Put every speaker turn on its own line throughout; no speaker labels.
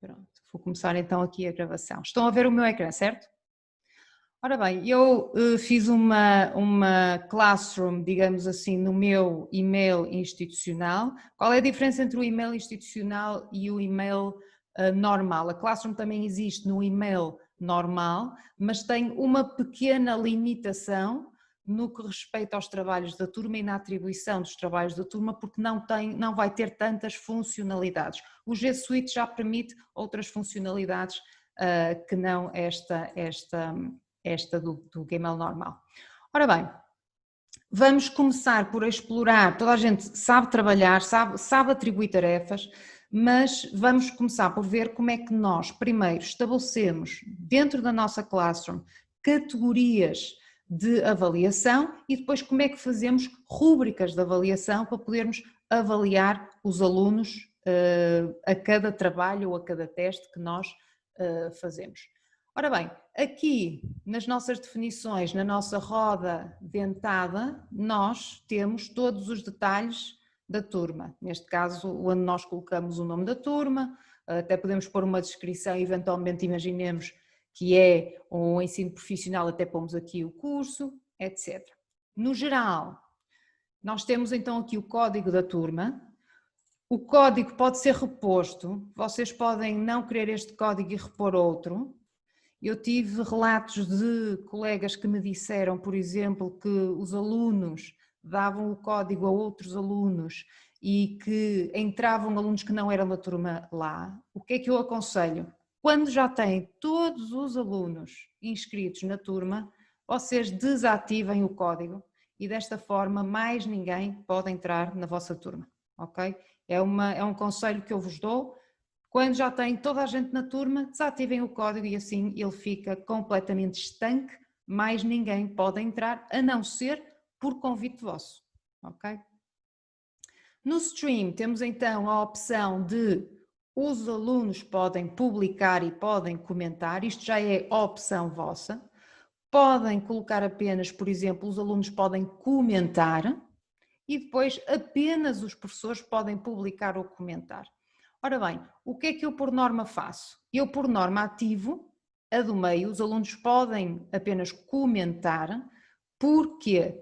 Pronto, vou começar então aqui a gravação. Estão a ver o meu ecrã, certo? Ora bem, eu fiz uma classroom, digamos assim, no meu e-mail institucional. Qual é a diferença entre o e-mail institucional e o e-mail normal? A classroom também existe no e-mail normal, mas tem uma pequena limitação no que respeita aos trabalhos da turma e na atribuição dos trabalhos da turma, porque não vai ter tantas funcionalidades. O G Suite já permite outras funcionalidades que não esta do Gmail normal. Ora bem, vamos começar por explorar, toda a gente sabe trabalhar, sabe atribuir tarefas, mas vamos começar por ver como é que nós primeiro estabelecemos dentro da nossa Classroom categorias de avaliação e depois como é que fazemos rúbricas de avaliação para podermos avaliar os alunos a cada trabalho ou a cada teste que nós fazemos. Ora bem, aqui nas nossas definições, na nossa roda dentada, nós temos todos os detalhes da turma. Neste caso, onde nós colocamos o nome da turma, até podemos pôr uma descrição, eventualmente imaginemos que é um ensino profissional, até pomos aqui o curso, etc. No geral, nós temos então aqui o código da turma. O código pode ser reposto, vocês podem não querer este código e repor outro. Eu tive relatos de colegas que me disseram, por exemplo, que os alunos davam o código a outros alunos e que entravam alunos que não eram da turma lá. O que é que eu aconselho? Quando já têm todos os alunos inscritos na turma, vocês desativem o código e desta forma mais ninguém pode entrar na vossa turma, ok? É um conselho que eu vos dou. Quando já tem toda a gente na turma, desativem o código e assim ele fica completamente estanque, mais ninguém pode entrar, a não ser por convite vosso, ok? No Stream temos então a opção de os alunos podem publicar e podem comentar, isto já é opção vossa. Podem colocar apenas, por exemplo, os alunos podem comentar e depois apenas os professores podem publicar ou comentar. Ora bem, o que é que eu por norma faço? Eu por norma ativo a do meio, os alunos podem apenas comentar, porque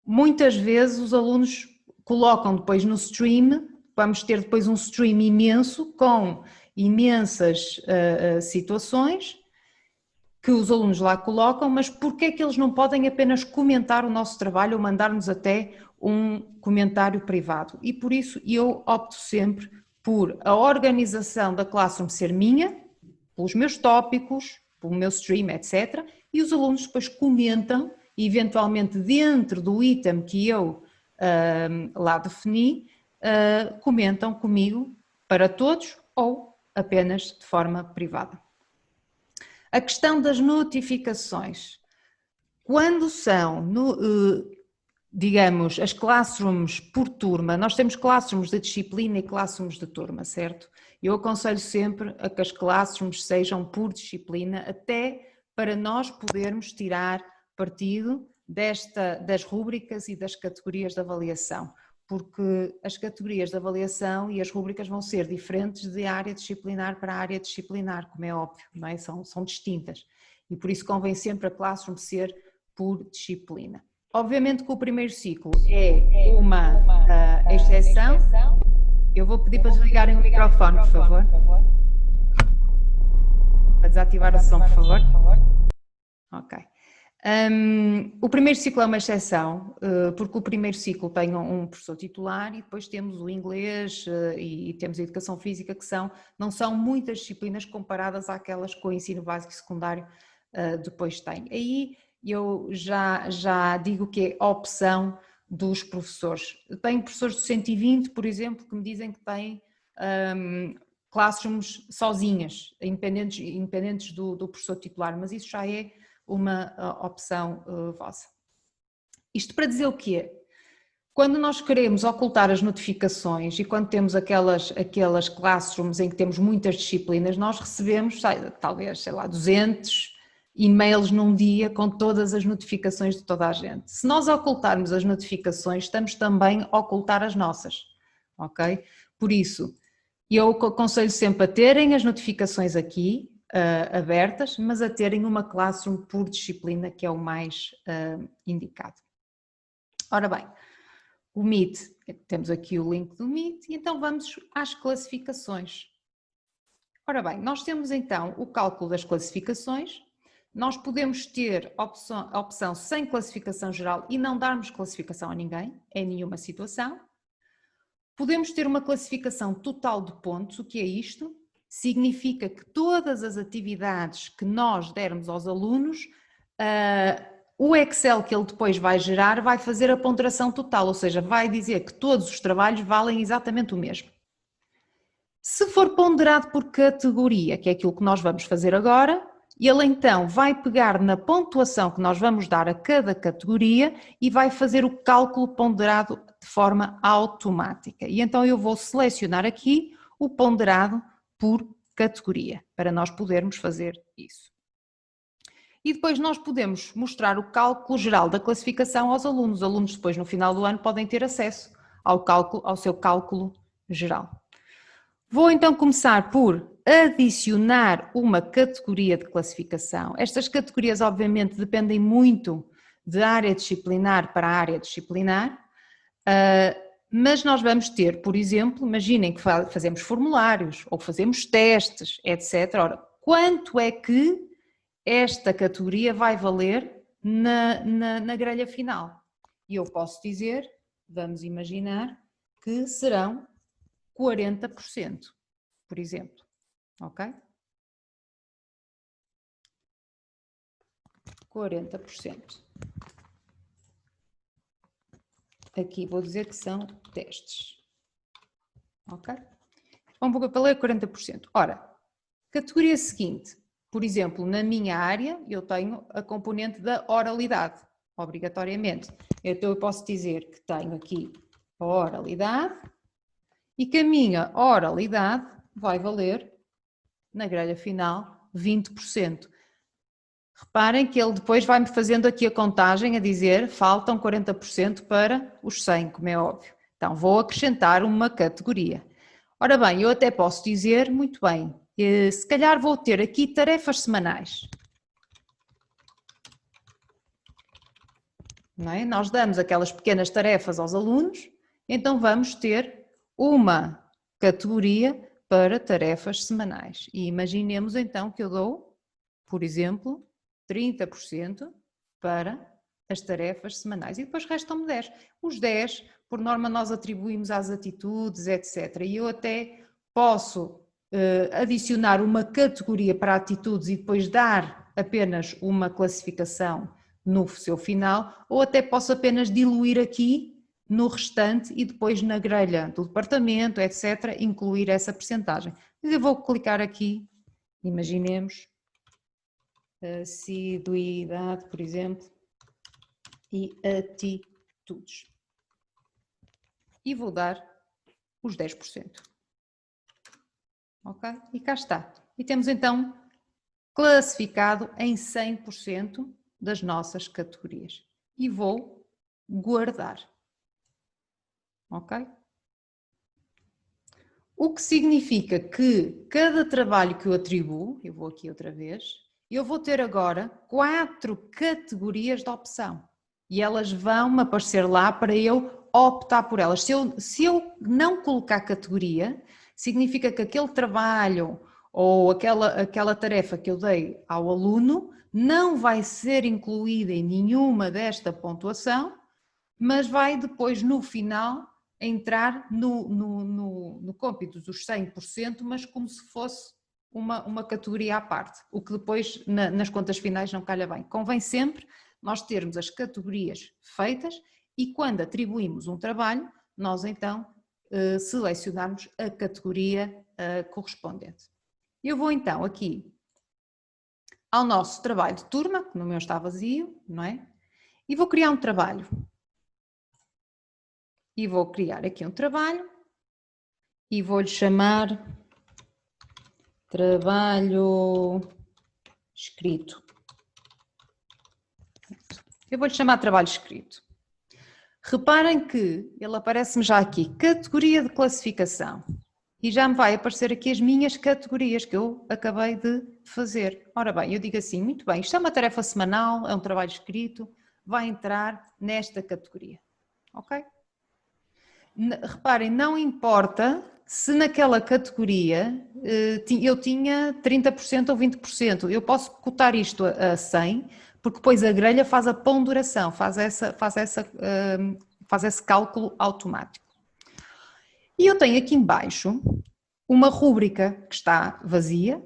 muitas vezes os alunos colocam depois no stream, vamos ter depois um stream imenso com imensas situações que os alunos lá colocam, mas porquê é que eles não podem apenas comentar o nosso trabalho ou mandar-nos até um comentário privado? E por isso eu opto sempre por a organização da Classroom ser minha, pelos meus tópicos, pelo meu stream, etc. E os alunos depois comentam, e eventualmente dentro do item que eu lá defini, comentam comigo para todos ou apenas de forma privada. A questão das notificações. Quando são, digamos, as classrooms por turma, nós temos classrooms de disciplina e classrooms de turma, certo? Eu aconselho sempre a que as classrooms sejam por disciplina, até para nós podermos tirar partido das rúbricas e das categorias de avaliação, porque as categorias de avaliação e as rúbricas vão ser diferentes de área disciplinar para área disciplinar, como é óbvio, não é? São distintas e por isso convém sempre a Classroom ser por disciplina. Obviamente que o primeiro ciclo é uma exceção. Eu vou pedir para desligarem o microfone, por favor. Para desativar o som, por favor. Ok. O primeiro ciclo é uma exceção, porque o primeiro ciclo tem um professor titular e depois temos o inglês e temos a educação física, que não são muitas disciplinas comparadas àquelas que o ensino básico e secundário depois tem. Aí eu já digo que é a opção dos professores. Tenho professores de 120, por exemplo, que me dizem que têm classrooms sozinhas, independentes do professor titular, mas isso já é uma opção vossa. Isto para dizer o quê? Quando nós queremos ocultar as notificações e quando temos aquelas classrooms em que temos muitas disciplinas, nós recebemos talvez, sei lá, 200 e-mails num dia com todas as notificações de toda a gente. Se nós ocultarmos as notificações, estamos também a ocultar as nossas, ok? Por isso, Eu aconselho sempre a terem as notificações aqui abertas, mas a terem uma Classroom por disciplina, que é o mais indicado. Ora bem, o Meet, temos aqui o link do Meet, e então vamos às classificações. Ora bem, nós temos então o cálculo das classificações. Nós podemos ter a opção sem classificação geral e não darmos classificação a ninguém, em nenhuma situação. Podemos ter uma classificação total de pontos. O que é isto? Significa que todas as atividades que nós dermos aos alunos, o Excel que ele depois vai gerar vai fazer a ponderação total, ou seja, vai dizer que todos os trabalhos valem exatamente o mesmo. Se for ponderado por categoria, que é aquilo que nós vamos fazer agora, ele então vai pegar na pontuação que nós vamos dar a cada categoria e vai fazer o cálculo ponderado de forma automática. E então eu vou selecionar aqui o ponderado por categoria, para nós podermos fazer isso. E depois nós podemos mostrar o cálculo geral da classificação aos alunos. Os alunos depois no final do ano podem ter acesso ao seu cálculo geral. Vou então começar por adicionar uma categoria de classificação. Estas categorias obviamente dependem muito de área disciplinar para área disciplinar, mas nós vamos ter, por exemplo, imaginem que fazemos formulários ou fazemos testes, etc. Ora, quanto é que esta categoria vai valer na grelha final? E eu posso dizer, vamos imaginar, que serão 40%, por exemplo, ok? 40%. Aqui vou dizer que são testes, ok? Vamos para ler 40%. Ora, categoria seguinte, por exemplo, na minha área eu tenho a componente da oralidade, obrigatoriamente. Então eu posso dizer que tenho aqui a oralidade, e que a minha oralidade vai valer, na grelha final, 20%. Reparem que ele depois vai-me fazendo aqui a contagem a dizer faltam 40% para os 100, como é óbvio. Então vou acrescentar uma categoria. Ora bem, eu até posso dizer, muito bem, se calhar vou ter aqui tarefas semanais. Não é? Nós damos aquelas pequenas tarefas aos alunos, então vamos ter uma categoria para tarefas semanais. E imaginemos então que eu dou, por exemplo, 30% para as tarefas semanais. E depois restam-me 10. Os 10, por norma, nós atribuímos às atitudes, etc. E eu até posso adicionar uma categoria para atitudes e depois dar apenas uma classificação no seu final, ou até posso apenas diluir aqui no restante e depois na grelha do departamento, etc., incluir essa percentagem. Eu vou clicar aqui, imaginemos, assiduidade, por exemplo, e atitudes. E vou dar os 10%. Ok? E cá está. E temos então classificado em 100% das nossas categorias. E vou guardar. Ok? O que significa que cada trabalho que eu atribuo, eu vou aqui outra vez, eu vou ter agora 4 categorias de opção e elas vão-me aparecer lá para eu optar por elas. Se eu não colocar categoria, significa que aquele trabalho ou aquela tarefa que eu dei ao aluno não vai ser incluída em nenhuma desta pontuação, mas vai depois no final entrar no cômputo dos 100%, mas como se fosse uma categoria à parte, o que depois nas contas finais não calha bem. Convém sempre nós termos as categorias feitas e quando atribuímos um trabalho, nós então selecionarmos a categoria correspondente. Eu vou então aqui ao nosso trabalho de turma, que no meu está vazio, não é? E vou criar um trabalho. E vou criar aqui um trabalho e vou-lhe chamar trabalho escrito. Eu vou-lhe chamar trabalho escrito. Reparem que ele aparece-me já aqui, categoria de classificação. e já me vai aparecer aqui as minhas categorias que eu acabei de fazer. Ora bem, eu digo assim, muito bem, isto é uma tarefa semanal, é um trabalho escrito, vai entrar nesta categoria, ok? Reparem, não importa se naquela categoria eu tinha 30% ou 20%, eu posso cotar isto a 100, porque depois a grelha faz a ponderação, faz esse cálculo automático. E eu tenho aqui em baixo uma rúbrica que está vazia,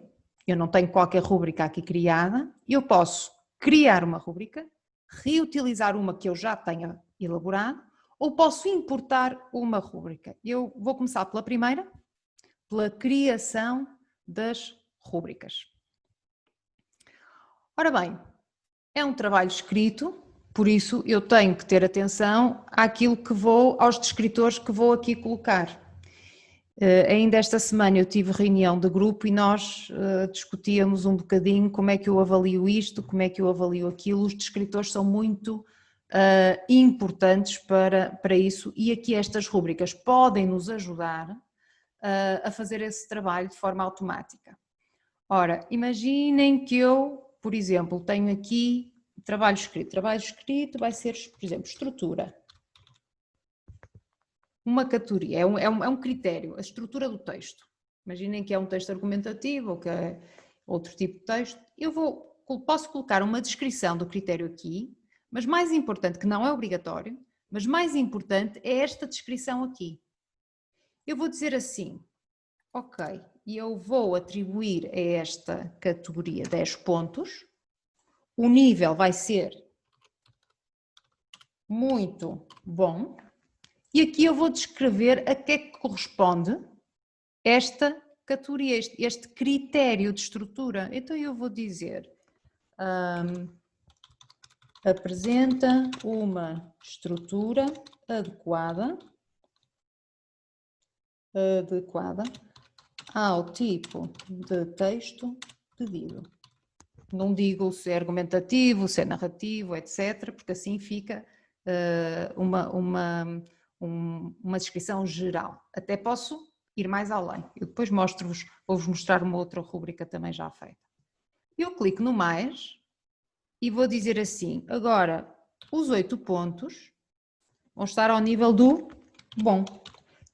eu não tenho qualquer rúbrica aqui criada, eu posso criar uma rúbrica, reutilizar uma que eu já tenha elaborado, ou posso importar uma rúbrica. Eu vou começar pela primeira, pela criação das rúbricas. Ora bem, é um trabalho escrito, por isso eu tenho que ter atenção àquilo que aos descritores que vou aqui colocar. Ainda esta semana eu tive reunião de grupo e nós discutíamos um bocadinho como é que eu avalio isto, como é que eu avalio aquilo. Os descritores são muito importantes para isso e aqui estas rúbricas podem nos ajudar a fazer esse trabalho de forma automática. Ora, imaginem que eu, por exemplo, tenho aqui trabalho escrito. Trabalho escrito vai ser, por exemplo, estrutura. Uma categoria, é um critério, a estrutura do texto. Imaginem que é um texto argumentativo ou que é outro tipo de texto. Posso colocar uma descrição do critério aqui, mas mais importante, que não é obrigatório, mas mais importante é esta descrição aqui. Eu vou dizer assim, ok, e eu vou atribuir a esta categoria 10 pontos, o nível vai ser muito bom, e aqui eu vou descrever a que é que corresponde esta categoria, este critério de estrutura. Então eu vou dizer, apresenta uma estrutura adequada ao tipo de texto pedido. Não digo se é argumentativo, se é narrativo, etc., porque assim fica uma descrição geral. Até posso ir mais além. Eu depois vou-vos mostrar uma outra rúbrica também já feita. Eu clico no mais e vou dizer assim, agora os 8 pontos vão estar ao nível do bom.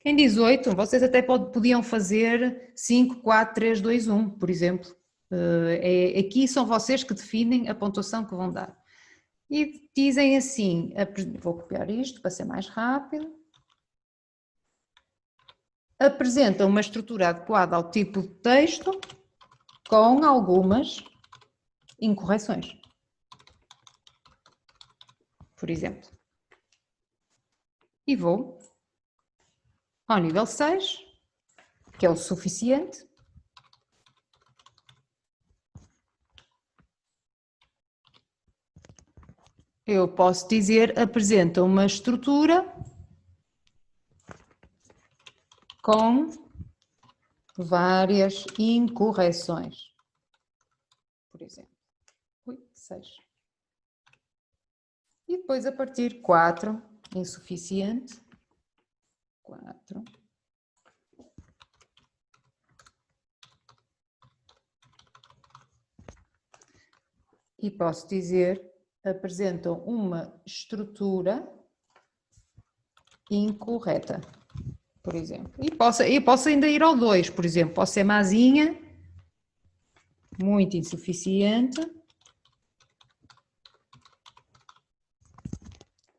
Quem diz 8, vocês até podiam fazer 5, 4, 3, 2, 1, por exemplo. Aqui são vocês que definem a pontuação que vão dar. E dizem assim, vou copiar isto para ser mais rápido. Apresenta uma estrutura adequada ao tipo de texto com algumas incorreções. Por exemplo. E vou ao nível 6, que é o suficiente. Eu posso dizer, apresenta uma estrutura com várias incorreções. Por exemplo. 6. E depois a partir 4, insuficiente. 4. E posso dizer, apresentam uma estrutura incorreta, por exemplo. E posso ainda ir ao 2, por exemplo. Posso ser mazinha, muito insuficiente.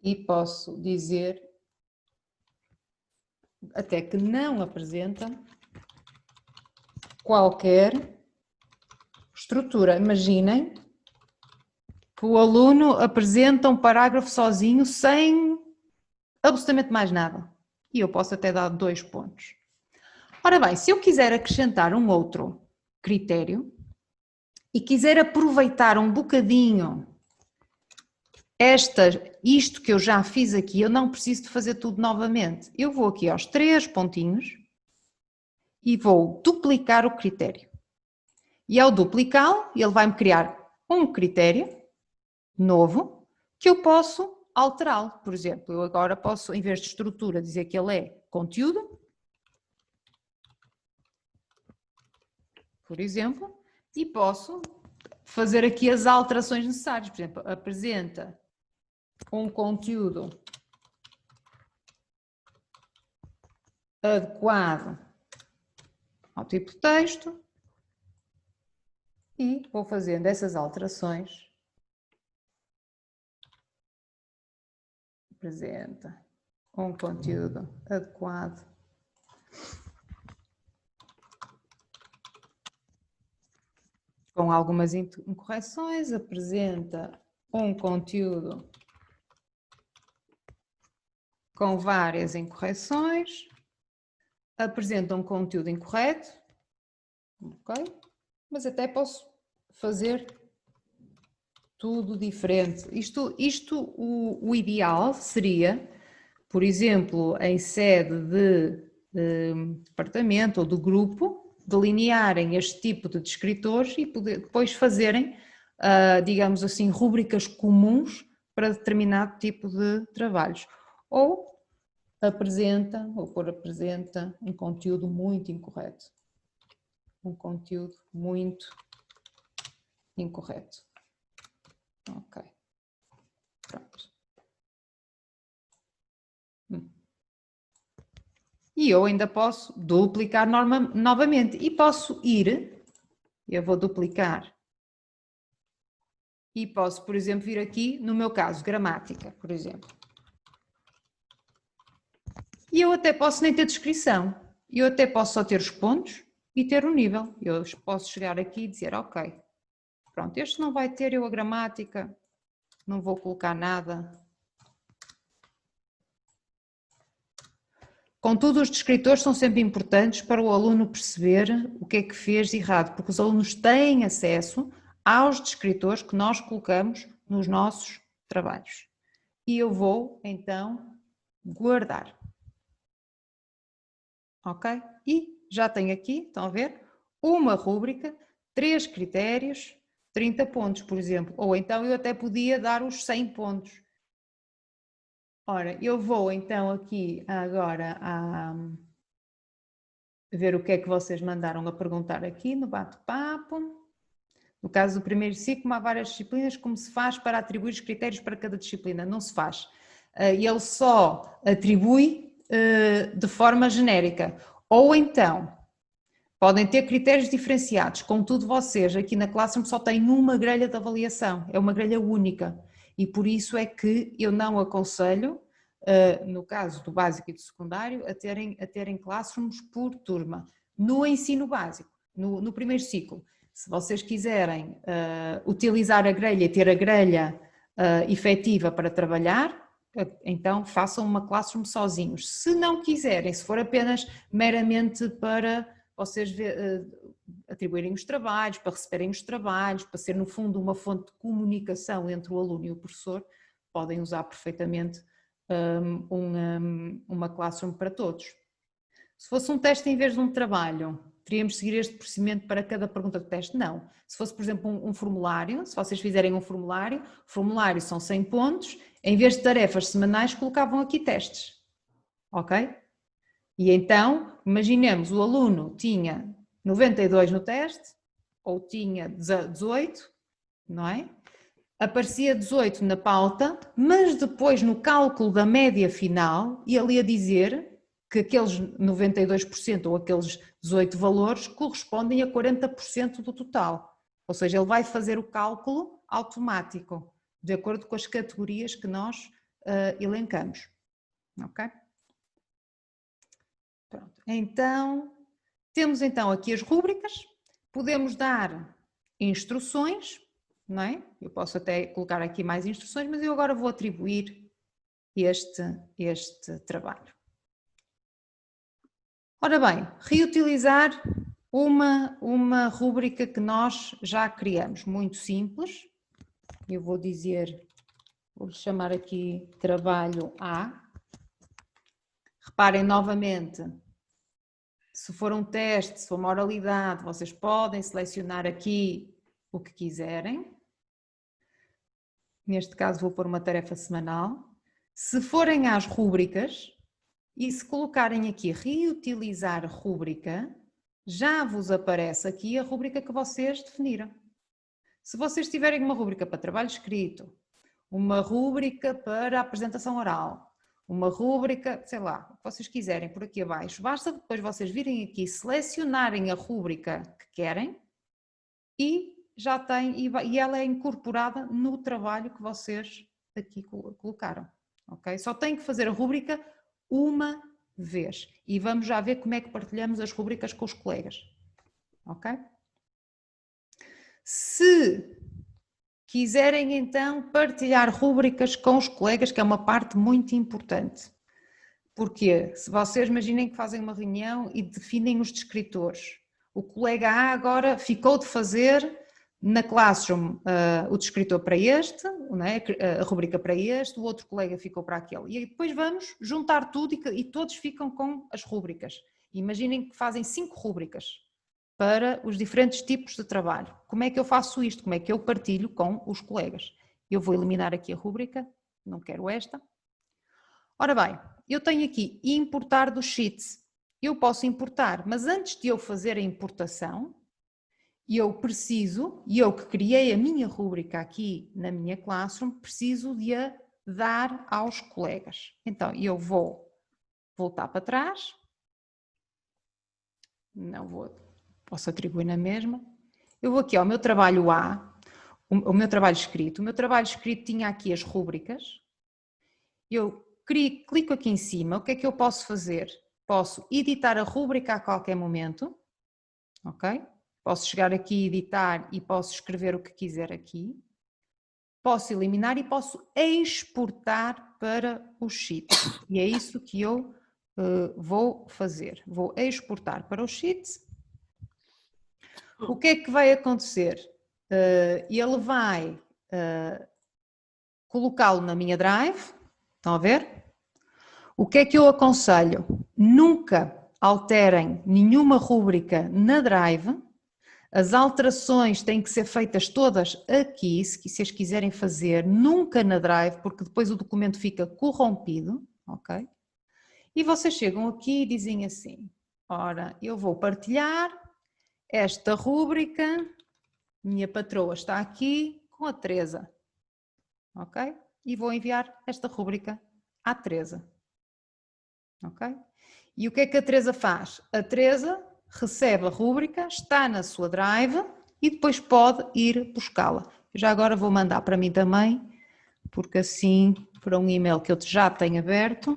E posso dizer até que não apresentam qualquer estrutura. Imaginem que o aluno apresenta um parágrafo sozinho sem absolutamente mais nada. E eu posso até dar 2 pontos. Ora bem, se eu quiser acrescentar um outro critério e quiser aproveitar um bocadinho isto que eu já fiz aqui, eu não preciso de fazer tudo novamente. Eu vou aqui aos 3 pontinhos e vou duplicar o critério. E ao duplicá-lo, ele vai-me criar um critério novo que eu posso alterá-lo. Por exemplo, eu agora posso, em vez de estrutura, dizer que ele é conteúdo. por exemplo, e posso fazer aqui as alterações necessárias. Por exemplo, apresenta um conteúdo adequado ao tipo de texto e vou fazendo essas alterações. Apresenta um conteúdo adequado com algumas incorreções, apresenta um conteúdo com várias incorreções, apresenta um conteúdo incorreto, ok? Mas até posso fazer tudo diferente. O ideal seria, por exemplo, em sede de departamento ou de grupo, delinearem este tipo de descritores e depois fazerem, digamos assim, rúbricas comuns para determinado tipo de trabalhos. Ou apresenta um conteúdo muito incorreto. Um conteúdo muito incorreto. Ok. Pronto. E eu ainda posso duplicar novamente. E posso eu vou duplicar. E posso, por exemplo, vir aqui, no meu caso, gramática, por exemplo. E eu até posso nem ter descrição. Eu até posso só ter os pontos e ter o nível. Eu posso chegar aqui e dizer, ok, pronto, este não vai ter eu a gramática, não vou colocar nada. Contudo, os descritores são sempre importantes para o aluno perceber o que é que fez de errado, porque os alunos têm acesso aos descritores que nós colocamos nos nossos trabalhos. E eu vou, então, guardar. Ok? E já tenho aqui, estão a ver, uma rúbrica, 3 critérios, 30 pontos, por exemplo. Ou então eu até podia dar os 100 pontos. Ora, eu vou então aqui agora a ver o que é que vocês mandaram a perguntar aqui no bate-papo. No caso do primeiro ciclo, há várias disciplinas, como se faz para atribuir os critérios para cada disciplina? Não se faz. Ele só atribui de forma genérica. Ou então, podem ter critérios diferenciados, contudo vocês aqui na Classroom só têm uma grelha de avaliação, é uma grelha única. E por isso é que eu não aconselho, no caso do básico e do secundário, a terem classrooms por turma. No ensino básico, no primeiro ciclo, se vocês quiserem utilizar a grelha e ter a grelha efetiva para trabalhar, então façam uma classroom sozinhos. Se não quiserem, se for apenas meramente para vocês atribuírem os trabalhos, para receberem os trabalhos, para ser no fundo uma fonte de comunicação entre o aluno e o professor, podem usar perfeitamente uma classroom para todos. Se fosse um teste em vez de um trabalho, teríamos de seguir este procedimento para cada pergunta de teste? Não. Se fosse, por exemplo, um formulário, se vocês fizerem um formulário, o formulário são 100 pontos, em vez de tarefas semanais, colocavam aqui testes. Ok? E então, imaginemos, o aluno tinha 92 no teste, ou tinha 18, não é? Aparecia 18 na pauta, mas depois no cálculo da média final, ele ia dizer que aqueles 92% ou aqueles 18 valores correspondem a 40% do total. Ou seja, ele vai fazer o cálculo automático, de acordo com as categorias que nós elencamos. Ok? Pronto. Então, temos então aqui as rúbricas, podemos dar instruções, não é? Eu posso até colocar aqui mais instruções, mas eu agora vou atribuir este trabalho. Ora bem, reutilizar uma rúbrica que nós já criamos, muito simples. Eu vou chamar aqui trabalho A. Reparem novamente, se for um teste, se for uma oralidade, vocês podem selecionar aqui o que quiserem. Neste caso vou pôr uma tarefa semanal. Se forem às rúbricas e se colocarem aqui reutilizar rúbrica, já vos aparece aqui a rúbrica que vocês definiram. Se vocês tiverem uma rúbrica para trabalho escrito, uma rúbrica para apresentação oral, uma rúbrica, sei lá, o que vocês quiserem por aqui abaixo, basta depois vocês virem aqui, selecionarem a rúbrica que querem e já tem, e ela é incorporada no trabalho que vocês aqui colocaram, ok? Só tem que fazer a rúbrica uma vez e vamos já ver como é que partilhamos as rúbricas com os colegas, ok? Se quiserem então partilhar rúbricas com os colegas, que é uma parte muito importante, porque se vocês imaginem que fazem uma reunião e definem os descritores, o colega A agora ficou de fazer na Classroom o descritor para este, não é? A rubrica para este, o outro colega ficou para aquele. E depois vamos juntar tudo e todos ficam com as rúbricas. Imaginem que fazem 5 rúbricas para os diferentes tipos de trabalho. Como é que eu faço isto? Como é que eu partilho com os colegas? Eu vou eliminar aqui a rúbrica, não quero esta. Ora bem, eu tenho aqui importar dos sheets. Eu posso importar, mas antes de eu fazer a importação, eu preciso, e eu que criei a minha rúbrica aqui na minha Classroom, preciso de a dar aos colegas. Então, eu vou voltar para trás. Não vou, posso atribuir na mesma. Eu vou aqui ao meu trabalho A, o meu trabalho escrito. O meu trabalho escrito tinha aqui as rúbricas. Eu clico aqui em cima. O que é que eu posso fazer? Posso editar a rúbrica a qualquer momento. Ok? Posso chegar aqui e editar e posso escrever o que quiser aqui. Posso eliminar e posso exportar para o sheet. E é isso que eu vou fazer. Vou exportar para o sheet. O que é que vai acontecer? Ele vai colocá-lo na minha Drive. Estão a ver? O que é que eu aconselho? Nunca alterem nenhuma rúbrica na Drive. As alterações têm que ser feitas todas aqui, se vocês quiserem fazer, nunca na Drive, porque depois o documento fica corrompido, ok? E vocês chegam aqui e dizem assim, ora, eu vou partilhar esta rúbrica, minha patroa está aqui com a Teresa, ok? E vou enviar esta rúbrica à Teresa, ok? E o que é que a Teresa faz? A Teresa recebe a rúbrica, está na sua Drive e depois pode ir buscá-la. Já agora vou mandar para mim também, porque assim, para um e-mail que eu já tenho aberto.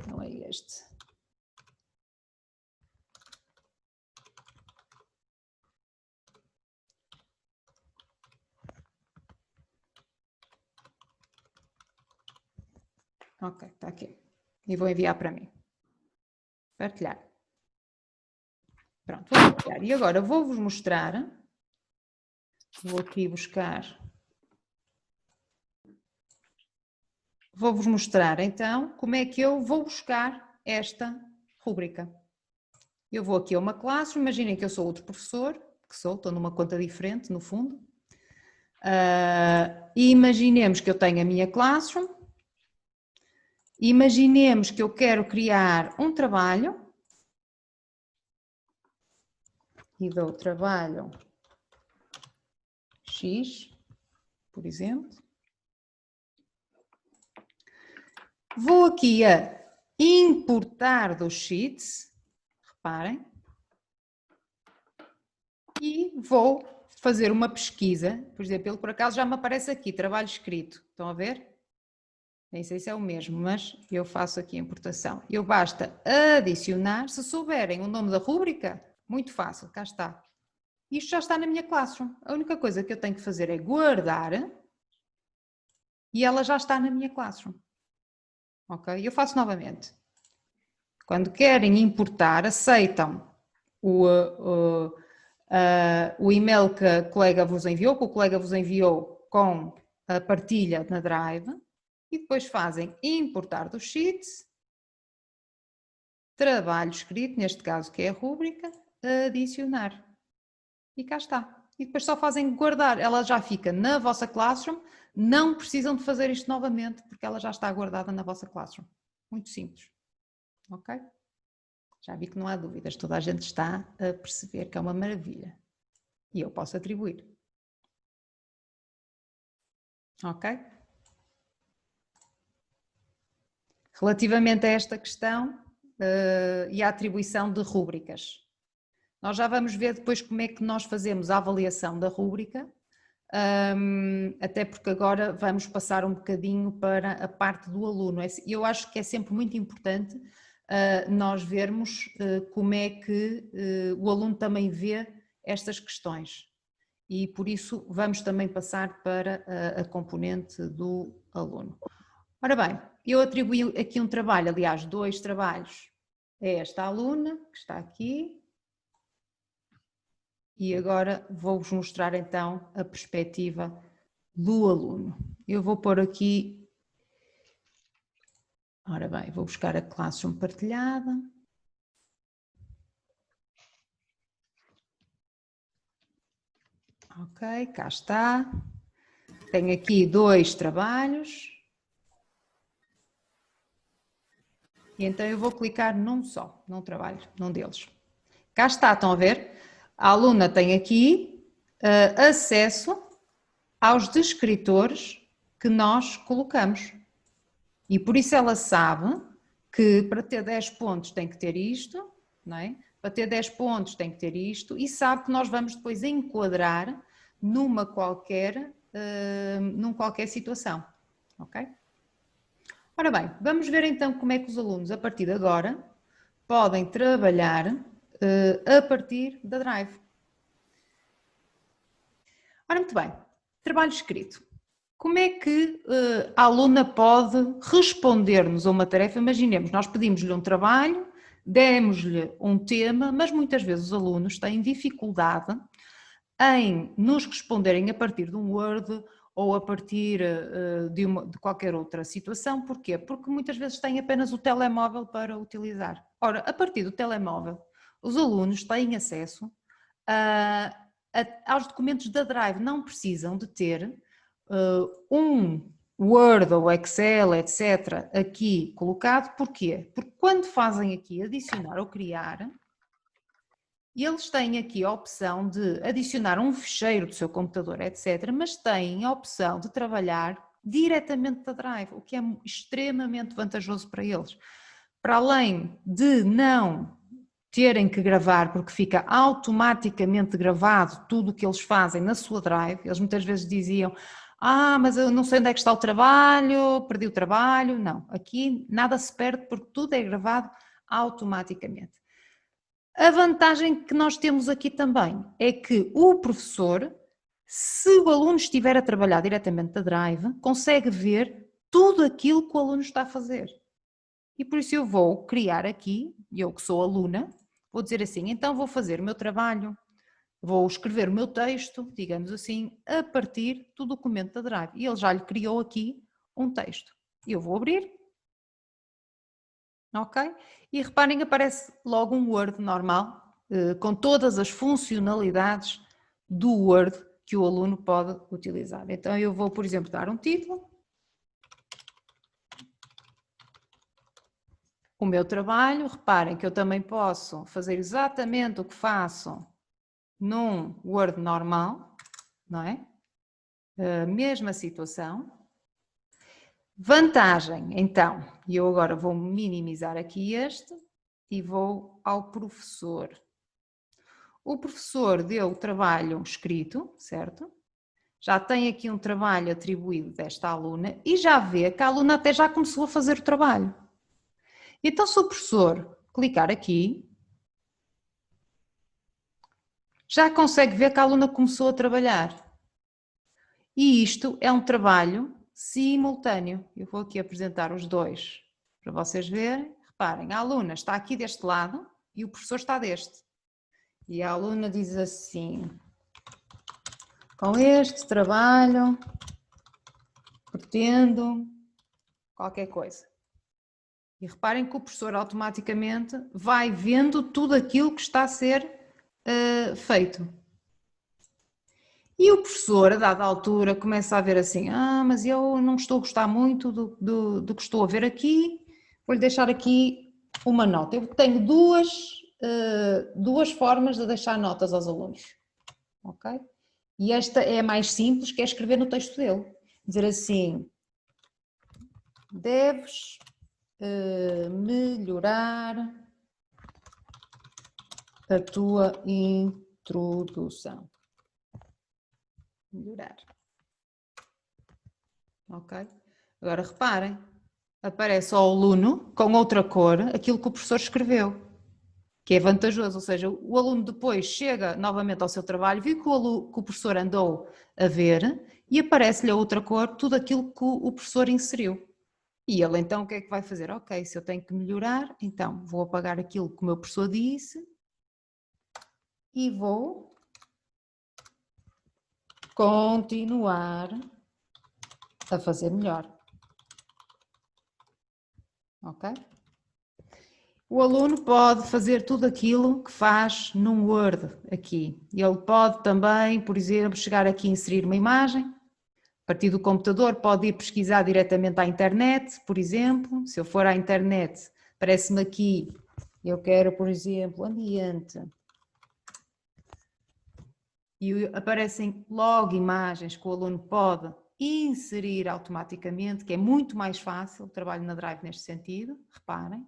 Não é este. Ok, está aqui. E vou enviar para mim. Partilhar. Pronto, vou partilhar. E agora vou-vos mostrar. Vou aqui buscar. Vou-vos mostrar então como é que eu vou buscar esta rúbrica. Eu vou aqui a uma classe, imaginem que eu sou outro professor, estou numa conta diferente no fundo. E imaginemos que eu tenho a minha Classroom. Imaginemos que eu quero criar um trabalho. E dou trabalho X, por exemplo. Vou aqui a importar dos sheets, reparem, e vou fazer uma pesquisa, por exemplo, ele por acaso já me aparece aqui, trabalho escrito, estão a ver? Nem sei se é o mesmo, mas eu faço aqui a importação. Eu basta adicionar, se souberem o nome da rúbrica, muito fácil, cá está. Isto já está na minha Classroom. A única coisa que eu tenho que fazer é guardar e ela já está na minha Classroom. Ok? Eu faço novamente. Quando querem importar, aceitam o e-mail que a colega vos enviou, que o colega vos enviou com a partilha na Drive, e depois fazem importar dos sheets, trabalho escrito, neste caso que é a rúbrica, adicionar. E cá está. E depois só fazem guardar, ela já fica na vossa Classroom, não precisam de fazer isto novamente, porque ela já está guardada na vossa Classroom. Muito simples. Ok? Já vi que não há dúvidas, toda a gente está a perceber que é uma maravilha. E eu posso atribuir. Ok? Relativamente a esta questão e à atribuição de rúbricas. Nós já vamos ver depois como é que nós fazemos a avaliação da rúbrica, até porque agora vamos passar um bocadinho para a parte do aluno. Eu acho que é sempre muito importante nós vermos como é que o aluno também vê estas questões. E por isso vamos também passar para a componente do aluno. Ora bem, eu atribuí aqui um trabalho, aliás, 2 trabalhos a esta aluna que está aqui. E agora vou-vos mostrar então a perspectiva do aluno. Eu vou pôr aqui, ora bem, vou buscar a Classroom partilhada. Ok, cá está. Tenho aqui 2 trabalhos. E então eu vou clicar num só, num trabalho, num deles. Cá está, estão a ver? A aluna tem aqui acesso aos descritores que nós colocamos. E por isso ela sabe que para ter 10 pontos tem que ter isto, não é? Para ter 10 pontos tem que ter isto, e sabe que nós vamos depois enquadrar numa qualquer situação, ok? Ora bem, vamos ver então como é que os alunos, a partir de agora, podem trabalhar a partir da Drive. Ora, muito bem, trabalho escrito. Como é que a aluna pode responder-nos a uma tarefa? Imaginemos, nós pedimos-lhe um trabalho, demos-lhe um tema, mas muitas vezes os alunos têm dificuldade em nos responderem a partir de um Word ou a partir de qualquer outra situação. Porquê? Porque muitas vezes têm apenas o telemóvel para utilizar. Ora, a partir do telemóvel, os alunos têm acesso aos documentos da Drive, não precisam de ter um Word ou Excel, etc., aqui colocado. Porquê? Porque quando fazem aqui adicionar ou criar, eles têm aqui a opção de adicionar um ficheiro do seu computador, etc., mas têm a opção de trabalhar diretamente da Drive, o que é extremamente vantajoso para eles. Para além de não terem que gravar, porque fica automaticamente gravado tudo o que eles fazem na sua Drive, eles muitas vezes diziam: mas eu não sei onde é que está o trabalho, perdi o trabalho. Não, aqui nada se perde porque tudo é gravado automaticamente. A vantagem que nós temos aqui também é que o professor, se o aluno estiver a trabalhar diretamente da Drive, consegue ver tudo aquilo que o aluno está a fazer. E por isso eu vou criar aqui, eu que sou aluna, vou dizer assim: então vou fazer o meu trabalho, vou escrever o meu texto, digamos assim, a partir do documento da Drive. E ele já lhe criou aqui um texto. Eu vou abrir. Ok? E reparem, aparece logo um Word normal, com todas as funcionalidades do Word que o aluno pode utilizar. Então eu vou, por exemplo, dar um título. O meu trabalho, reparem que eu também posso fazer exatamente o que faço num Word normal, não é? A mesma situação. Vantagem, então, e eu agora vou minimizar aqui este e vou ao professor. O professor deu o trabalho escrito, certo? Já tem aqui um trabalho atribuído desta aluna e já vê que a aluna até já começou a fazer o trabalho. Então, se o professor clicar aqui, já consegue ver que a aluna começou a trabalhar. E isto é um trabalho simultâneo. Eu vou aqui apresentar os dois para vocês verem. Reparem, a aluna está aqui deste lado e o professor está deste. E a aluna diz assim: com este trabalho pretendo qualquer coisa. E reparem que o professor automaticamente vai vendo tudo aquilo que está a ser feito. E o professor, a dada altura, começa a ver assim: mas eu não estou a gostar muito do que estou a ver aqui, vou-lhe deixar aqui uma nota. Eu tenho duas formas de deixar notas aos alunos, ok? E esta é a mais simples, que é escrever no texto dele. Dizer assim, deves melhorar a tua introdução. Melhorar. Ok? Agora reparem, aparece ao aluno com outra cor aquilo que o professor escreveu, que é vantajoso, ou seja, o aluno depois chega novamente ao seu trabalho, viu que o professor andou a ver e aparece-lhe a outra cor tudo aquilo que o professor inseriu. E ele então o que é que vai fazer? Ok, se eu tenho que melhorar, então vou apagar aquilo que o meu professor disse e vou continuar a fazer melhor. Ok? O aluno pode fazer tudo aquilo que faz num Word aqui. Ele pode também, por exemplo, chegar aqui e inserir uma imagem. A partir do computador pode ir pesquisar diretamente à internet, por exemplo. Se eu for à internet, aparece-me aqui, eu quero, por exemplo, ambiente. E aparecem logo imagens que o aluno pode inserir automaticamente, que é muito mais fácil, trabalho na Drive neste sentido, reparem.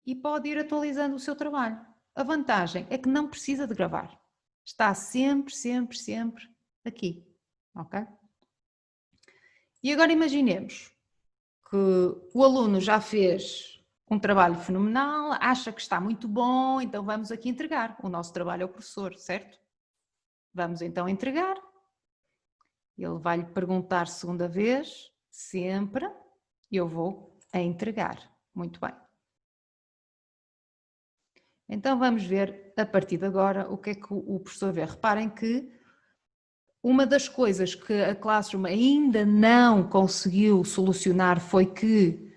E pode ir atualizando o seu trabalho. A vantagem é que não precisa de gravar. Está sempre, sempre, sempre aqui. Ok? E agora imaginemos que o aluno já fez um trabalho fenomenal, acha que está muito bom, então vamos aqui entregar. O nosso trabalho ao professor, certo? Vamos então entregar. Ele vai-lhe perguntar segunda vez, sempre, e eu vou a entregar. Muito bem. Então vamos ver a partir de agora o que é que o professor vê. Reparem que uma das coisas que a Classroom ainda não conseguiu solucionar foi que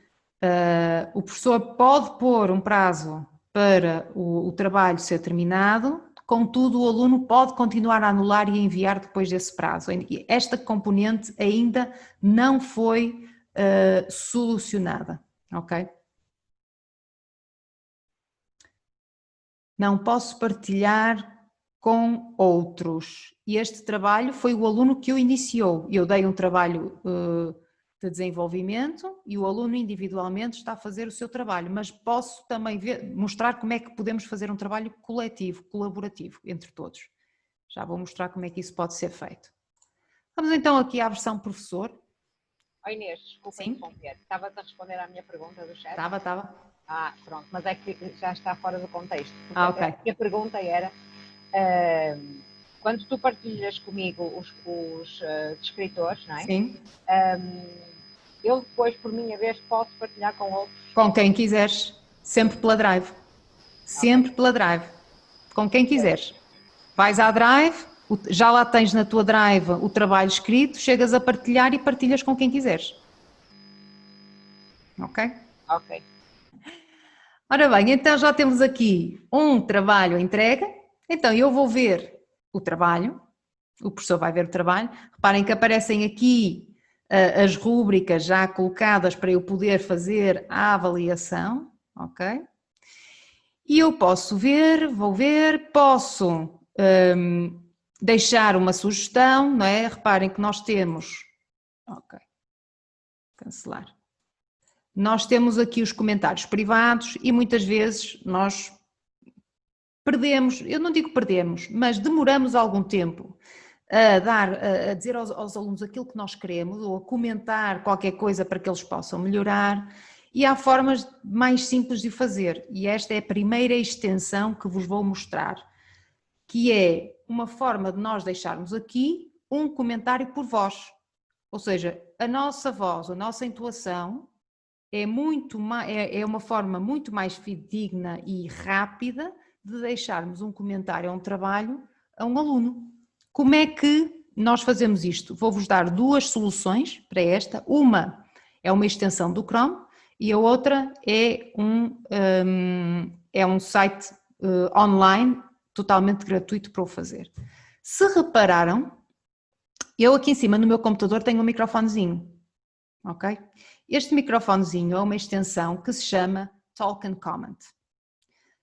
o professor pode pôr um prazo para o trabalho ser terminado, contudo o aluno pode continuar a anular e enviar depois desse prazo. Esta componente ainda não foi solucionada, ok? Não posso partilhar com outros. E este trabalho foi o aluno que o iniciou. Eu dei um trabalho de desenvolvimento e o aluno individualmente está a fazer o seu trabalho, mas posso também mostrar como é que podemos fazer um trabalho coletivo, colaborativo, entre todos. Já vou mostrar como é que isso pode ser feito. Vamos então aqui à versão professor.
Oi Inês, desculpa interromper. Estava-te a responder à minha pergunta do chat?
Estava.
Ah, pronto, mas é que já está fora do contexto.
Ok.
A minha pergunta era, quando tu partilhas comigo os descritores, não é?
Sim.
Eu depois, por minha vez, posso partilhar com outros?
Com quem quiseres, sempre pela Drive. Sempre pela Drive. Com quem quiseres. Vais à Drive, já lá tens na tua Drive o trabalho escrito, chegas a partilhar e partilhas com quem quiseres. Ok?
Ok.
Ora bem, então já temos aqui um trabalho entregue. Então eu vou ver o trabalho, o professor vai ver o trabalho. Reparem que aparecem aqui as rúbricas já colocadas para eu poder fazer a avaliação, ok? E eu posso ver, vou ver, posso deixar uma sugestão, não é? Reparem que nós temos, ok, cancelar. Nós temos aqui os comentários privados e muitas vezes nós perdemos, eu não digo perdemos, mas demoramos algum tempo a dizer aos alunos aquilo que nós queremos ou a comentar qualquer coisa para que eles possam melhorar. E há formas mais simples de fazer, e esta é a primeira extensão que vos vou mostrar, que é uma forma de nós deixarmos aqui um comentário por voz. Ou seja, a nossa voz, a nossa entoação é uma forma muito mais fidedigna e rápida de deixarmos um comentário a um trabalho a um aluno. Como é que nós fazemos isto? Vou-vos dar duas soluções para esta. Uma é uma extensão do Chrome e a outra é um site online totalmente gratuito para o fazer. Se repararam, eu aqui em cima no meu computador tenho um microfonezinho, ok? Este microfonezinho é uma extensão que se chama Talk and Comment.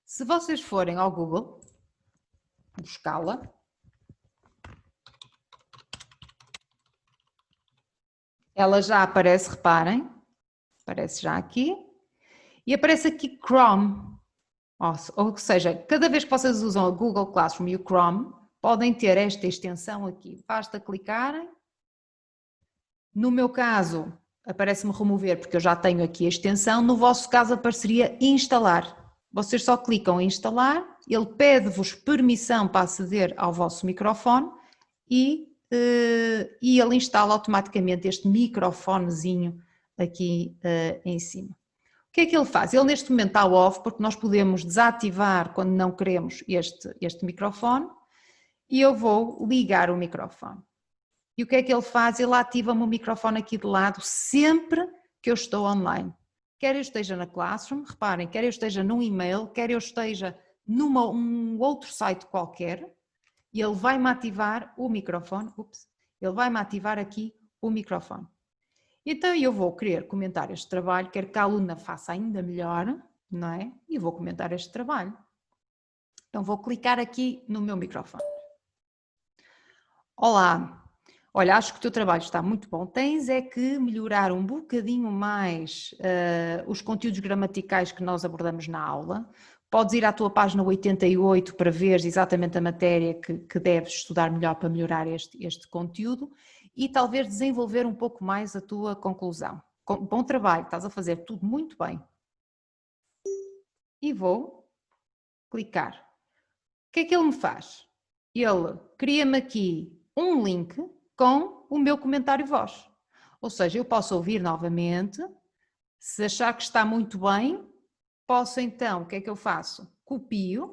Se vocês forem ao Google, buscá-la, ela já aparece, reparem, aparece já aqui, e aparece aqui Chrome, ou seja, cada vez que vocês usam o Google Classroom e o Chrome, podem ter esta extensão aqui, basta clicarem, no meu caso aparece-me remover porque eu já tenho aqui a extensão, no vosso caso apareceria instalar, vocês só clicam em instalar, ele pede-vos permissão para aceder ao vosso microfone e ele instala automaticamente este microfonezinho aqui em cima. O que é que ele faz? Ele neste momento está off porque nós podemos desativar quando não queremos este microfone e eu vou ligar o microfone. E o que é que ele faz? Ele ativa-me o microfone aqui de lado sempre que eu estou online. Quer eu esteja na Classroom, reparem, quer eu esteja num e-mail, quer eu esteja num outro site qualquer, e ele vai-me ativar o microfone, ele vai-me ativar aqui o microfone. Então eu vou querer comentar este trabalho, quero que a aluna faça ainda melhor, não é? E vou comentar este trabalho. Então vou clicar aqui no meu microfone. Olá, olha, acho que o teu trabalho está muito bom, tens é que melhorar um bocadinho mais os conteúdos gramaticais que nós abordamos na aula. Podes ir à tua página 88 para ver exatamente a matéria que deves estudar melhor para melhorar este conteúdo e talvez desenvolver um pouco mais a tua conclusão. Bom trabalho, estás a fazer tudo muito bem. E vou clicar. O que é que ele me faz? Ele cria-me aqui um link com o meu comentário voz. Ou seja, eu posso ouvir novamente, se achar que está muito bem, posso então, o que é que eu faço? Copio,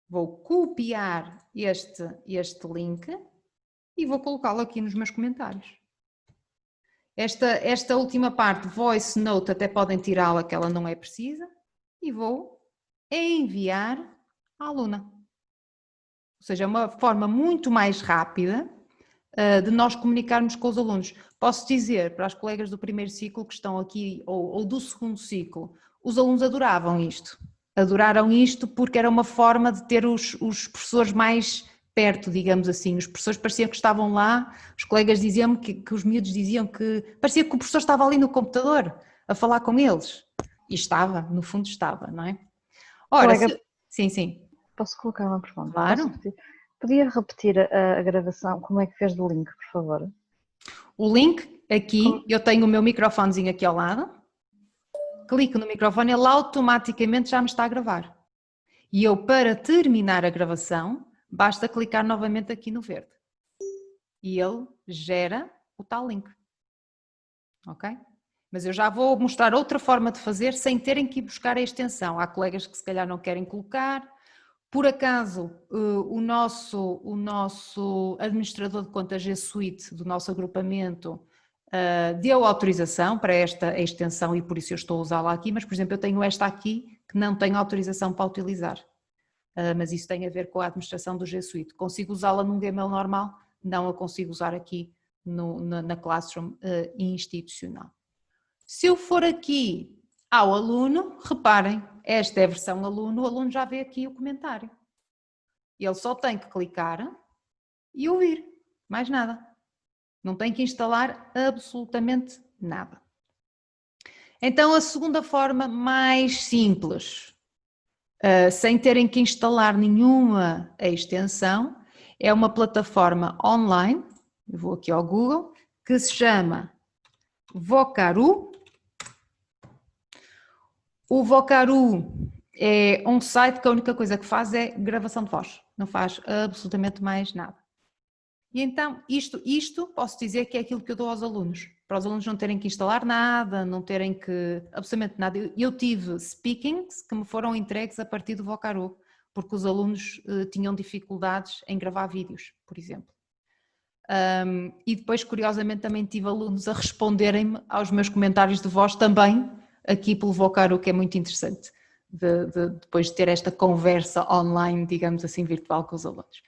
vou copiar este link e vou colocá-lo aqui nos meus comentários. Esta última parte, voice note, até podem tirá-la que ela não é precisa e vou enviar à aluna. Ou seja, é uma forma muito mais rápida de nós comunicarmos com os alunos. Posso dizer para as colegas do primeiro ciclo que estão aqui, ou do segundo ciclo, os alunos adoravam isto. Adoraram isto porque era uma forma de ter os professores mais perto, digamos assim. Os professores pareciam que estavam lá, os colegas diziam-me que os miúdos diziam que parecia que o professor estava ali no computador a falar com eles. E estava, no fundo estava, não é? Ora,
colega,
sim.
Posso colocar uma pergunta?
Claro.
Podia repetir a gravação, como é que fez do link, por favor?
O link aqui, eu tenho o meu microfonezinho aqui ao lado, clico no microfone, ele automaticamente já me está a gravar. E eu, para terminar a gravação, basta clicar novamente aqui no verde. E ele gera o tal link. Ok? Mas eu já vou mostrar outra forma de fazer sem terem que ir buscar a extensão. Há colegas que se calhar não querem colocar. Por acaso, o nosso administrador de conta G Suite do nosso agrupamento deu autorização para esta extensão e por isso eu estou a usá-la aqui, mas por exemplo eu tenho esta aqui que não tenho autorização para utilizar, mas isso tem a ver com a administração do G Suite. Consigo usá-la num Gmail normal, não a consigo usar aqui na Classroom institucional. Se eu for aqui ao aluno, reparem, esta é a versão aluno, o aluno já vê aqui o comentário. Ele só tem que clicar e ouvir, mais nada. Não tem que instalar absolutamente nada. Então a segunda forma mais simples, sem terem que instalar nenhuma extensão, é uma plataforma online, eu vou aqui ao Google, que se chama Vocaroo. O Vocaroo é um site que a única coisa que faz é gravação de voz, não faz absolutamente mais nada. E então isto posso dizer que é aquilo que eu dou aos alunos, para os alunos não terem que instalar nada, não terem que, absolutamente nada. Eu tive speakings que me foram entregues a partir do Vocaroo, porque os alunos tinham dificuldades em gravar vídeos, por exemplo. E depois, curiosamente, também tive alunos a responderem-me aos meus comentários de voz também, aqui pelo Vocaroo, que é muito interessante, depois de ter esta conversa online, digamos assim, virtual com os alunos.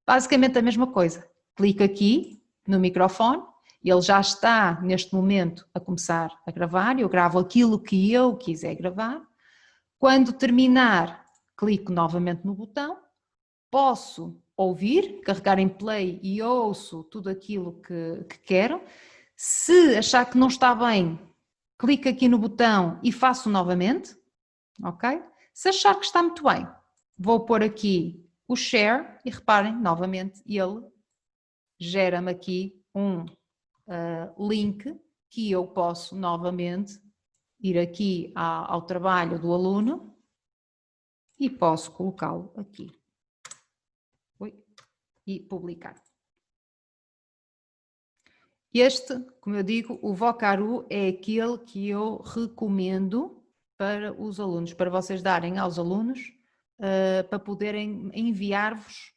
Basicamente a mesma coisa, clico aqui no microfone, ele já está neste momento a começar a gravar, eu gravo aquilo que eu quiser gravar, Quando terminar, clico novamente no botão, posso ouvir, carregar em play e ouço tudo aquilo que quero. Se achar que não está bem, clico aqui no botão e faço novamente, ok? Se achar que está muito bem, vou pôr aqui o share e reparem, novamente, ele gera-me aqui um link que eu posso novamente ir aqui ao trabalho do aluno e posso colocá-lo aqui. E publicar. Este, como eu digo, o Vocaroo é aquele que eu recomendo para os alunos, para vocês darem aos alunos, para poderem enviar-vos,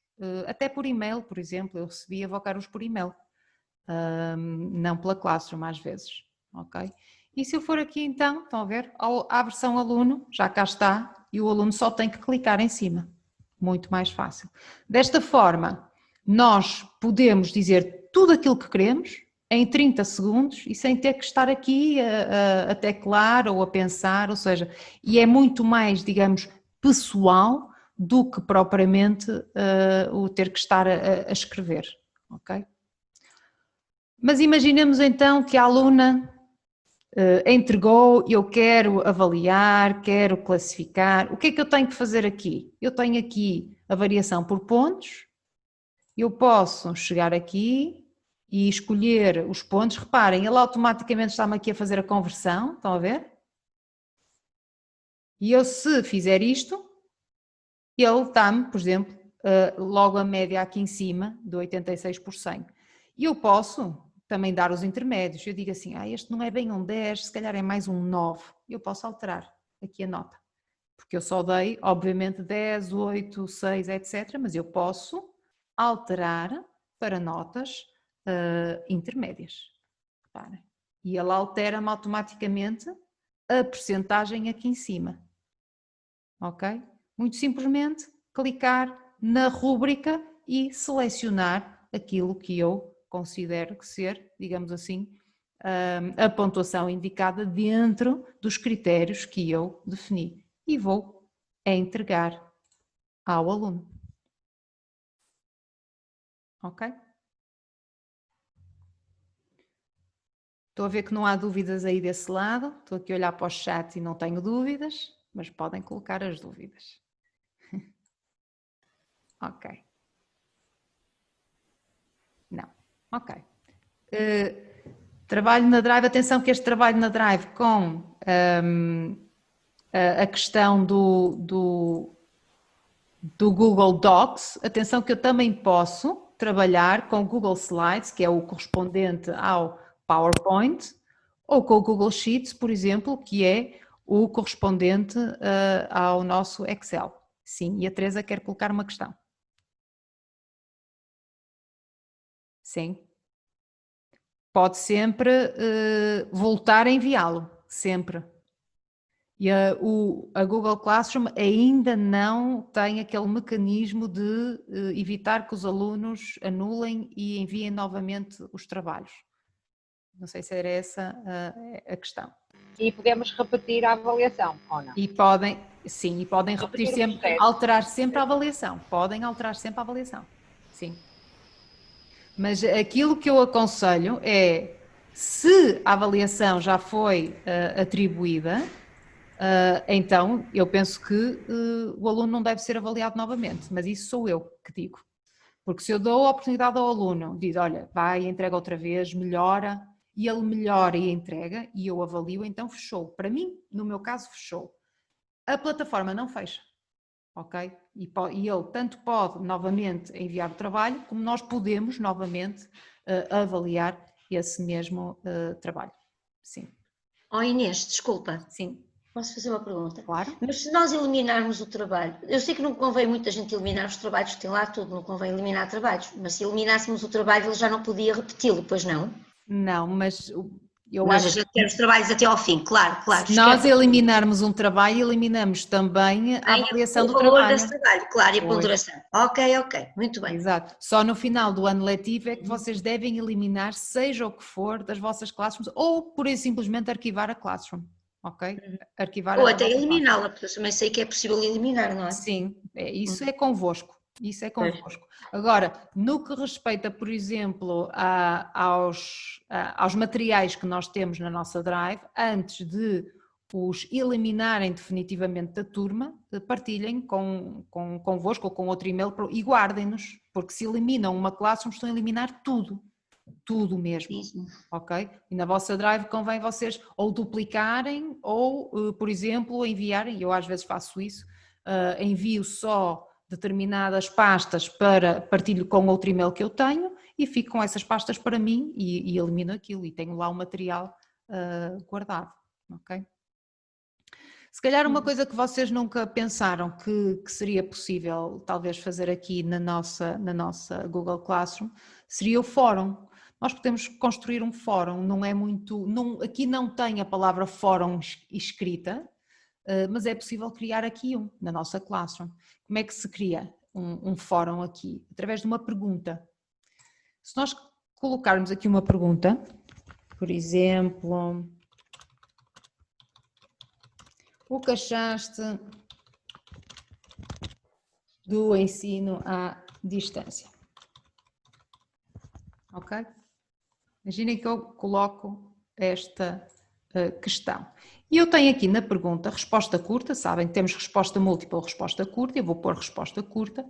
até por e-mail, por exemplo, eu recebia Vocaroos por e-mail, não pela Classroom às vezes, ok? E se eu for aqui então, estão a ver, à versão aluno, já cá está, e o aluno só tem que clicar em cima, muito mais fácil. Desta forma, nós podemos dizer tudo aquilo que queremos em 30 segundos e sem ter que estar aqui a teclar ou a pensar, ou seja, e é muito mais, digamos, pessoal do que propriamente o ter que estar a escrever, ok? Mas imaginemos então que a aluna entregou, eu quero avaliar, quero classificar, o que é que eu tenho que fazer aqui? Eu tenho aqui a variação por pontos. Eu posso chegar aqui e escolher os pontos. Reparem, ele automaticamente está-me aqui a fazer a conversão, estão a ver? E eu, se fizer isto, ele está-me, por exemplo, logo a média aqui em cima, de 86%. E eu posso também dar os intermédios. Eu digo assim, este não é bem um 10, se calhar é mais um 9. Eu posso alterar aqui a nota. Porque eu só dei, obviamente, 10, 8, 6, etc. Mas eu posso alterar para notas intermédias. Reparem. E ele altera-me automaticamente a percentagem aqui em cima. Ok? Muito simplesmente clicar na rúbrica e selecionar aquilo que eu considero que ser, digamos assim, a pontuação indicada dentro dos critérios que eu defini. E vou entregar ao aluno. Ok? Estou a ver que não há dúvidas aí desse lado. Estou aqui a olhar para o chat e não tenho dúvidas, mas podem colocar as dúvidas. Ok. Não. Ok. Trabalho na Drive. Atenção que este trabalho na Drive com a questão do Google Docs. Atenção que eu também posso trabalhar com o Google Slides, que é o correspondente ao PowerPoint, ou com o Google Sheets, por exemplo, que é o correspondente ao nosso Excel. Sim, e a Teresa quer colocar uma questão. Sim. Pode sempre voltar a enviá-lo, sempre. E a Google Classroom ainda não tem aquele mecanismo de evitar que os alunos anulem e enviem novamente os trabalhos. Não sei se era essa a questão.
E podemos repetir a avaliação, ou não?
E podem, sim, e podem repetir sempre, alterar sempre a avaliação. Podem alterar sempre a avaliação, sim. Mas aquilo que eu aconselho é, se a avaliação já foi atribuída, então eu penso que o aluno não deve ser avaliado novamente, mas isso sou eu que digo. Porque se eu dou a oportunidade ao aluno, diz, olha, vai, entrega outra vez, melhora, e ele melhora e entrega, e eu avalio, então fechou. Para mim, no meu caso, fechou. A plataforma não fecha, ok? E ele tanto pode novamente enviar o trabalho, como nós podemos novamente avaliar esse mesmo trabalho. Sim.
Inês, desculpa.
Sim.
Posso fazer uma pergunta?
Claro.
Mas se nós eliminarmos o trabalho, eu sei que não convém muita gente eliminar os trabalhos, que tem lá tudo, não convém eliminar trabalhos, mas se eliminássemos o trabalho ele já não podia repeti-lo, pois não?
Não, mas eu
Mas
acho
a gente quer os trabalhos até ao fim, claro.
Se nós eliminarmos um trabalho, eliminamos também a avaliação do trabalho. O valor
desse trabalho, claro, e a ponderação. Ok, muito bem.
Exato. Só no final do ano letivo é que vocês devem eliminar, seja o que for, das vossas classrooms, ou por isso simplesmente arquivar a classroom. ok? Arquivar
Ou
a
até
vossa pasta.
eliminá-la, porque eu também sei que é possível eliminar, não é?
Sim, isso é convosco. Isso é convosco. Agora, no que respeita, por exemplo, aos materiais que nós temos na nossa Drive, antes de os eliminarem definitivamente da turma, partilhem convosco ou com outro e-mail e guardem-nos, porque se eliminam uma classe, estão a eliminar tudo mesmo,
Sim.
ok? E na vossa Drive convém vocês ou duplicarem ou, por exemplo, enviarem, eu às vezes faço isso, envio só determinadas pastas para partilho com outro e-mail que eu tenho e fico com essas pastas para mim e elimino aquilo e tenho lá o material guardado, ok? Se calhar uma coisa que vocês nunca pensaram que seria possível talvez fazer aqui na nossa Google Classroom seria o fórum. Nós podemos construir um fórum, não é muito, aqui não tem a palavra fórum escrita, mas é possível criar aqui na nossa Classroom. Como é que se cria um fórum aqui? Através de uma pergunta. Se nós colocarmos aqui uma pergunta, por exemplo, o que achaste do ensino à distância? Ok? Imaginem que eu coloco esta questão. E eu tenho aqui na pergunta resposta curta, sabem que temos resposta múltipla ou resposta curta, eu vou pôr resposta curta.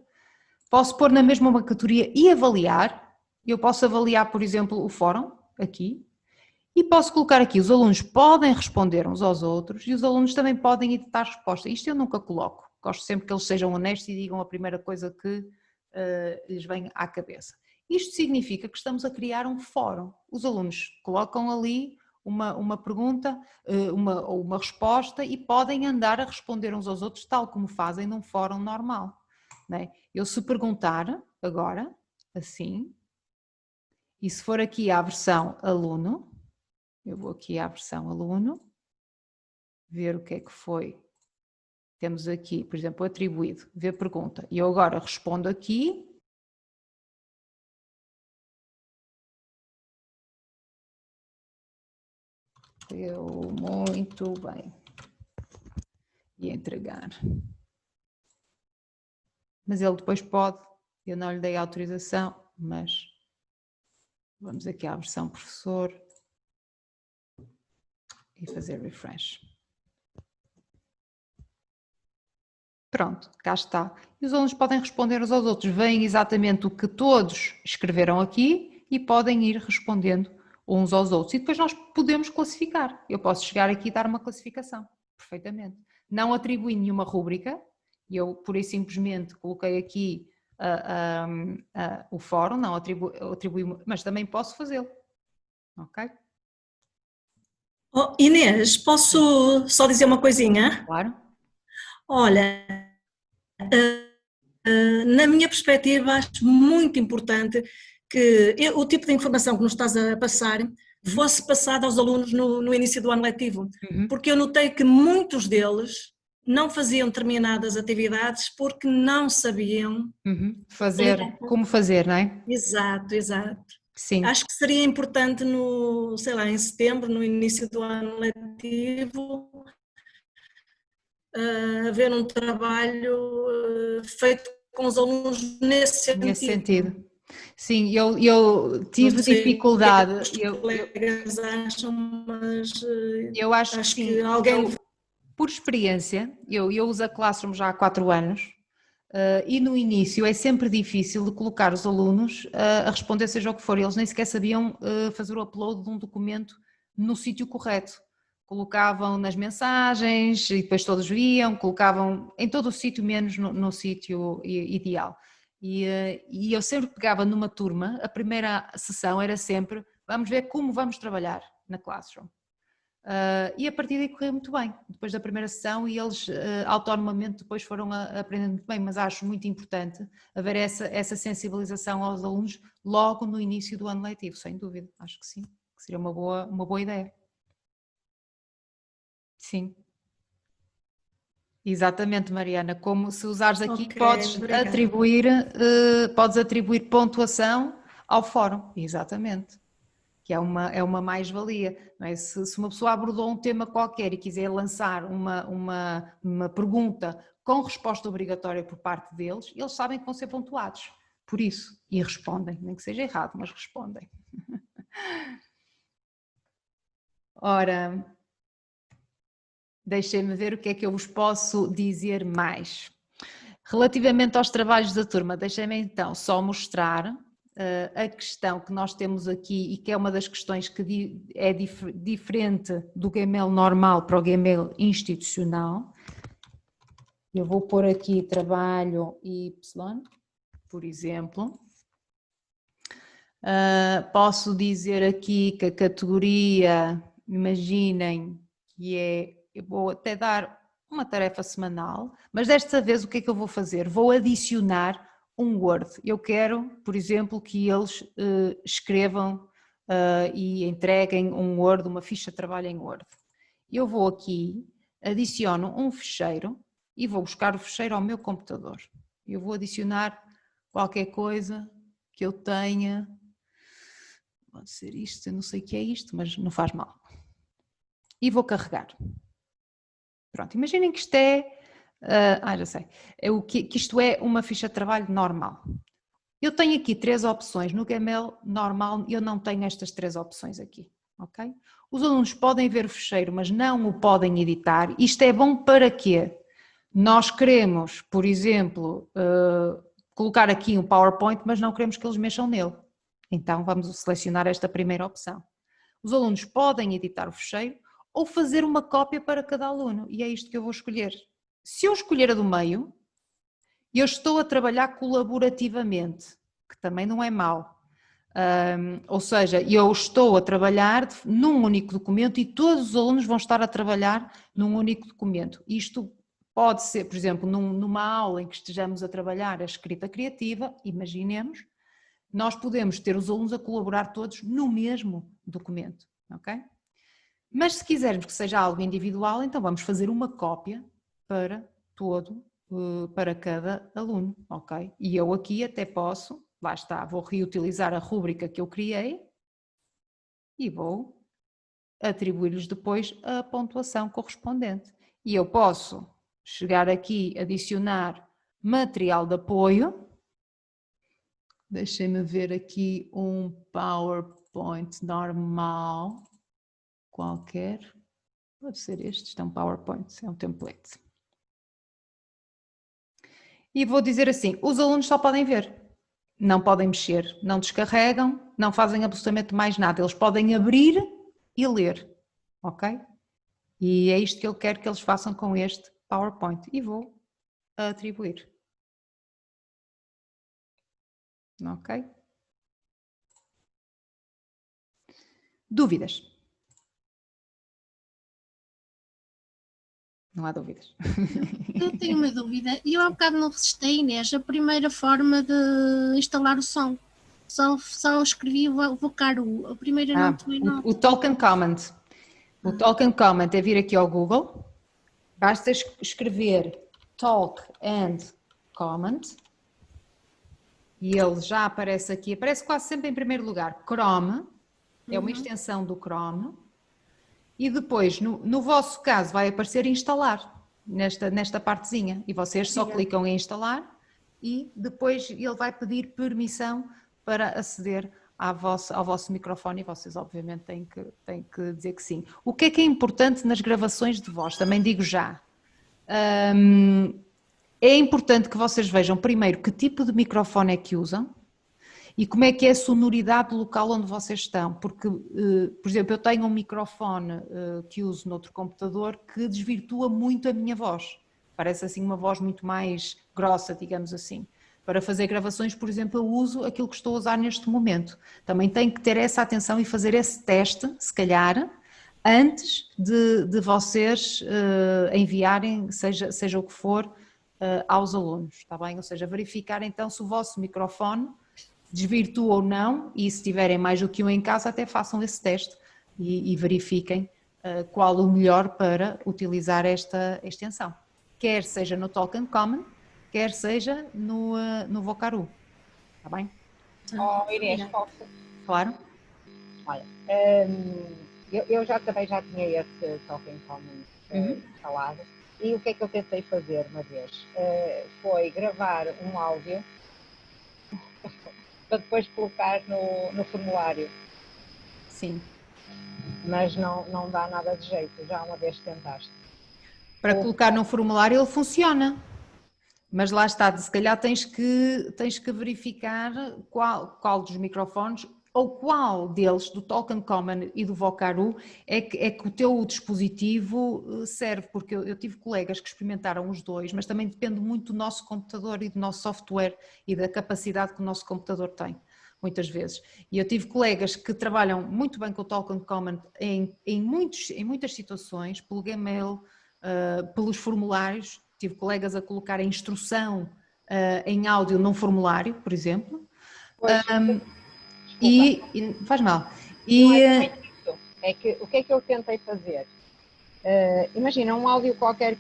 Posso pôr na mesma uma categoria e avaliar. Eu posso avaliar, por exemplo, o fórum, aqui. E posso colocar aqui, os alunos podem responder uns aos outros e os alunos também podem editar resposta. Isto eu nunca coloco. Gosto sempre que eles sejam honestos e digam a primeira coisa que lhes vem à cabeça. Isto significa que estamos a criar um fórum. Os alunos colocam ali uma pergunta ou uma resposta e podem andar a responder uns aos outros tal como fazem num fórum normal. Não é? Eu se perguntar agora, assim, e se for aqui à versão aluno, eu vou aqui à versão aluno, ver o que é que foi. Temos aqui, por exemplo, atribuído, ver pergunta. E eu agora respondo aqui. Deu muito bem. E entregar. Mas ele depois pode, eu não lhe dei autorização, mas vamos aqui à versão professor e fazer refresh. Pronto, cá está. E os alunos podem responder uns aos outros, veem exatamente o que todos escreveram aqui e podem ir respondendo uns aos outros. E depois nós podemos classificar. Eu posso chegar aqui e dar uma classificação, perfeitamente. Não atribuí nenhuma rúbrica, eu pura e simplesmente coloquei aqui o fórum, não atribuí, mas também posso fazê-lo, ok?
Oh, Inês, posso só dizer uma coisinha?
Claro.
Olha, na minha perspectiva, acho muito importante que o tipo de informação que nos estás a passar fosse passada aos alunos no início do ano letivo, porque eu notei que muitos deles não faziam determinadas atividades porque não sabiam
como fazer, não é?
Exato, exato.
Sim.
Acho que seria importante sei lá, em setembro, no início do ano letivo, haver um trabalho feito com os alunos nesse sentido.
Nesse sentido. Sim, eu tive dificuldade.
Os colegas acham, mas
eu acho que sim.
Alguém...
Por experiência, eu uso a Classroom já há 4 anos e no início é sempre difícil de colocar os alunos a responder seja o que for. Eles nem sequer sabiam fazer o upload de um documento no sítio correto. Colocavam nas mensagens e depois todos viam, colocavam em todo o sítio menos no sítio ideal. E eu sempre pegava numa turma, a primeira sessão era sempre, vamos ver como vamos trabalhar na Classroom. E a partir daí correu muito bem, depois da primeira sessão, e eles autonomamente depois foram aprendendo muito bem, mas acho muito importante haver essa sensibilização aos alunos logo no início do ano letivo, sem dúvida, acho que sim, que seria uma boa ideia. Sim. Exatamente, Mariana, como se usares aqui, podes atribuir pontuação ao fórum, exatamente. que é uma mais-valia, não é? Se uma pessoa abordou um tema qualquer e quiser lançar uma pergunta com resposta obrigatória por parte deles, eles sabem que vão ser pontuados por isso e respondem, nem que seja errado, mas respondem. Ora, deixem-me ver o que é que eu vos posso dizer mais. Relativamente aos trabalhos da turma, deixem-me então só mostrar a questão que nós temos aqui e que é uma das questões que é diferente do Gmail normal para o Gmail institucional. Eu vou pôr aqui trabalho Y, por exemplo. Posso dizer aqui que a categoria, imaginem que eu vou até dar uma tarefa semanal, mas desta vez o que é que eu vou fazer? Vou adicionar um Word. Eu quero, por exemplo, que eles escrevam e entreguem um Word, uma ficha de trabalho em Word. Eu vou aqui, adiciono um ficheiro e vou buscar o ficheiro ao meu computador. Eu vou adicionar qualquer coisa que eu tenha, pode ser isto, eu não sei o que é isto, mas não faz mal. E vou carregar. Pronto, imaginem que isto já sei, que isto é uma ficha de trabalho normal. Eu tenho aqui 3 opções, no Gmail normal eu não tenho estas 3 opções aqui, ok? Os alunos podem ver o ficheiro, mas não o podem editar. Isto é bom para quê? Nós queremos, por exemplo, colocar aqui um PowerPoint, mas não queremos que eles mexam nele. Então vamos selecionar esta primeira opção. Os alunos podem editar o ficheiro ou fazer uma cópia para cada aluno, e é isto que eu vou escolher. Se eu escolher a do meio, eu estou a trabalhar colaborativamente, que também não é mau. Ou seja, eu estou a trabalhar num único documento e todos os alunos vão estar a trabalhar num único documento. Isto pode ser, por exemplo, numa aula em que estejamos a trabalhar a escrita criativa, imaginemos, nós podemos ter os alunos a colaborar todos no mesmo documento, ok? Mas se quisermos que seja algo individual, então vamos fazer uma cópia para para cada aluno, ok? E eu aqui até posso, lá está, vou reutilizar a rúbrica que eu criei e vou atribuir-lhes depois a pontuação correspondente. E eu posso chegar aqui, adicionar material de apoio. Deixem-me ver aqui um PowerPoint normal, qualquer. Pode ser este, isto é um PowerPoint, é um template. E vou dizer assim, os alunos só podem ver, não podem mexer, não descarregam, não fazem absolutamente mais nada. Eles podem abrir e ler, ok? E é isto que eu quero que eles façam com este PowerPoint. E vou atribuir. Ok? Dúvidas? Não há dúvidas.
Eu tenho uma dúvida. Eu há bocado não resisti, Inês, a primeira forma de instalar o som. Só escrevi o vocaru. A primeira não tomei nota.
O Talk and Comment. O Talk and Comment é vir aqui ao Google. Basta escrever Talk and Comment. E ele já aparece aqui. Aparece quase sempre em primeiro lugar. Chrome. É uma extensão do Chrome. E depois, no vosso caso, vai aparecer instalar, nesta partezinha. E vocês só clicam em instalar e depois ele vai pedir permissão para aceder ao vosso microfone e vocês obviamente têm que dizer que sim. O que é importante nas gravações de voz? Também digo já. É importante que vocês vejam primeiro que tipo de microfone é que usam. E como é que é a sonoridade do local onde vocês estão? Porque, por exemplo, eu tenho um microfone que uso noutro computador que desvirtua muito a minha voz. Parece assim uma voz muito mais grossa, digamos assim. Para fazer gravações, por exemplo, eu uso aquilo que estou a usar neste momento. Também tenho que ter essa atenção e fazer esse teste, se calhar, antes de vocês enviarem, seja o que for, aos alunos, está bem? Ou seja, verificar então se o vosso microfone desvirtua ou não, e se tiverem mais do que um em casa, até façam esse teste e verifiquem qual o melhor para utilizar esta extensão. Quer seja no Talk and Comment, quer seja no Vocaru. Está bem?
Oh, Inês, posso?
Claro.
Olha, eu também já tinha esse Talking Common instalado, e o que é que eu tentei fazer uma vez? Foi gravar um áudio para depois colocar no formulário.
Sim.
Mas não dá nada de jeito, já uma vez tentaste.
Para colocar no formulário ele funciona. Mas lá está, se calhar tens que verificar qual dos microfones ou qual deles, do Talking Common e do Vocaru, é que o teu dispositivo serve, porque eu tive colegas que experimentaram os dois, mas também depende muito do nosso computador e do nosso software e da capacidade que o nosso computador tem, muitas vezes. E eu tive colegas que trabalham muito bem com o Talking Common em muitas situações, pelo Gmail, pelos formulários. Tive colegas a colocar a instrução em áudio num formulário, por exemplo. Faz mal.
É que o que é que eu tentei fazer? Imagina um áudio qualquer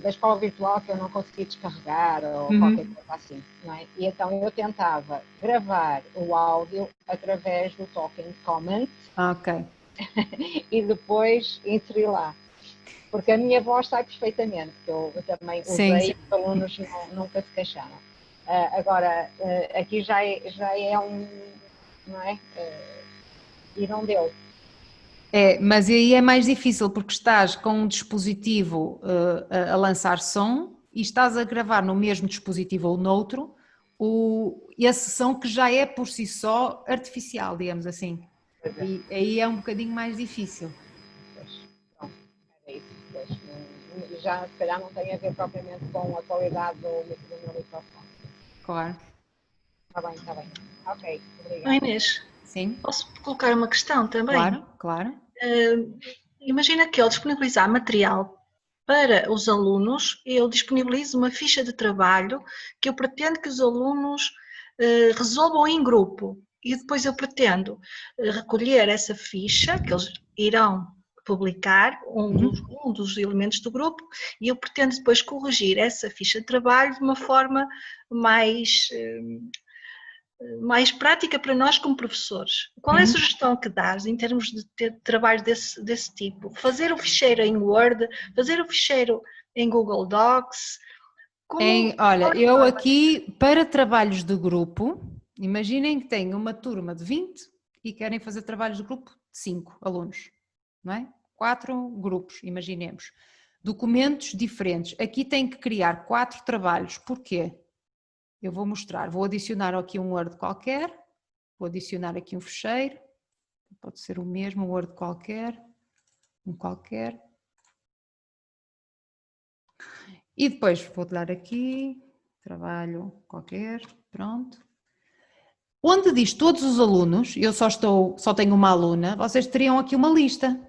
da escola virtual que eu não consegui descarregar ou qualquer coisa assim, não é? E então eu tentava gravar o áudio através do Talking Common.
Ok.
E depois inserir lá. Porque a minha voz sai perfeitamente, que eu também usei, os alunos nunca se queixaram. Agora, aqui já é um, não é? E não deu.
Mas aí é mais difícil, porque estás com um dispositivo a lançar som e estás a gravar no mesmo dispositivo ou noutro esse som que já é por si só artificial, digamos assim. E aí é um bocadinho mais difícil.
Já se calhar não tem a ver propriamente com a qualidade do meu microfone.
Claro.
Está bem. Ok, obrigada.
Inês,
sim.
Posso colocar uma questão também?
Claro.
Imagina que ao disponibilizar material para os alunos, eu disponibilizo uma ficha de trabalho que eu pretendo que os alunos resolvam em grupo, e depois eu pretendo recolher essa ficha que eles irão publicar, um dos elementos do grupo, e eu pretendo depois corrigir essa ficha de trabalho de uma forma mais prática para nós como professores. Qual é a sugestão que dás em termos de ter trabalho desse tipo? Fazer o ficheiro em Word, fazer o ficheiro em Google Docs?
Olha, eu aqui, para trabalhos de grupo, imaginem que têm uma turma de 20 e querem fazer trabalhos de grupo de 5 alunos, não é? 4 grupos, imaginemos. Documentos diferentes. Aqui tem que criar 4 trabalhos. Porquê? Eu vou mostrar, vou adicionar aqui um Word qualquer, vou adicionar aqui um ficheiro, pode ser o mesmo, um Word qualquer, um qualquer. E depois vou dar aqui, trabalho qualquer, pronto. Onde diz todos os alunos, eu só tenho uma aluna, vocês teriam aqui uma lista,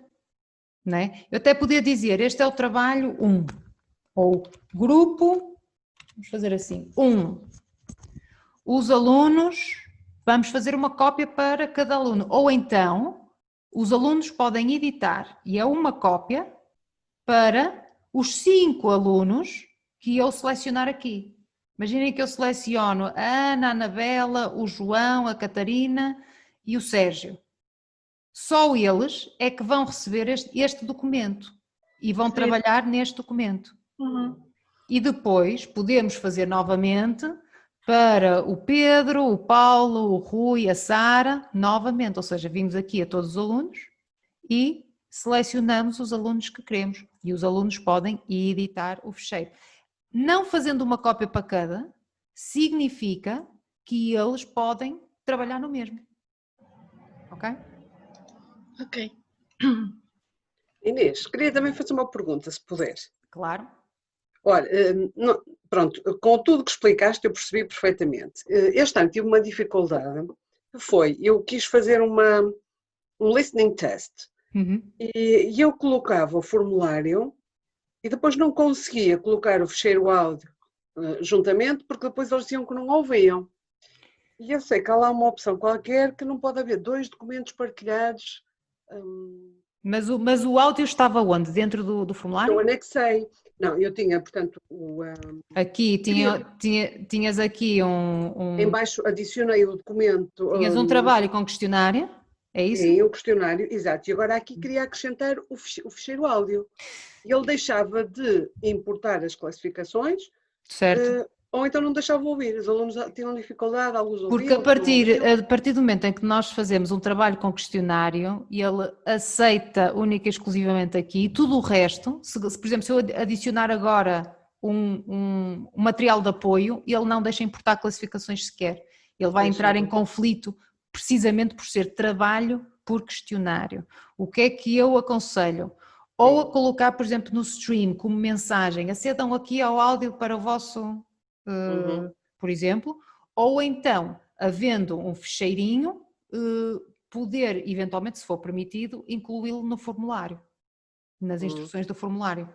não é? Eu até podia dizer, este é o trabalho 1, ou grupo, vamos fazer assim, 1. Os alunos, vamos fazer uma cópia para cada aluno, ou então, os alunos podem editar, e é uma cópia para os 5 alunos que eu selecionar aqui. Imaginem que eu seleciono a Ana, a Anabela, o João, a Catarina e o Sérgio. Só eles é que vão receber este documento e vão trabalhar neste documento. E depois podemos fazer novamente para o Pedro, o Paulo, o Rui, a Sara, novamente, ou seja, vimos aqui a todos os alunos e selecionamos os alunos que queremos e os alunos podem editar o ficheiro. Não fazendo uma cópia para cada, significa que eles podem trabalhar no mesmo. Ok?
Ok.
Inês, queria também fazer uma pergunta, se puder.
Claro.
Olha, pronto, com tudo que explicaste eu percebi perfeitamente. Este ano tive uma dificuldade, eu quis fazer um listening test e eu colocava o formulário e depois não conseguia colocar o ficheiro áudio juntamente porque depois eles diziam que não ouviam. E eu sei que há lá uma opção qualquer que não pode haver 2 documentos partilhados.
Mas o áudio estava onde? Dentro do formulário?
Eu anexei. Não, eu tinha, portanto,
aqui, tinhas aqui
em baixo adicionei o documento.
Tinhas um trabalho com questionário? É isso?
Sim, o questionário, exato. E agora aqui queria acrescentar o ficheiro áudio. Ele deixava de importar as classificações,
Certo.
ou então não deixava ouvir. Os alunos tinham dificuldade, alguns
Porque
ouviam, outros não ouviam.
a partir do momento em que nós fazemos um trabalho com questionário e ele aceita única e exclusivamente aqui, tudo o resto, por exemplo, se eu adicionar agora um material de apoio, ele não deixa importar classificações sequer. Ele vai entrar em conflito precisamente por ser trabalho por questionário. O que é que eu aconselho? Ou a colocar, por exemplo, no stream como mensagem, acedam aqui ao áudio para o vosso, por exemplo, ou então, havendo um ficheirinho, poder, eventualmente, se for permitido, incluí-lo no formulário, nas instruções do formulário.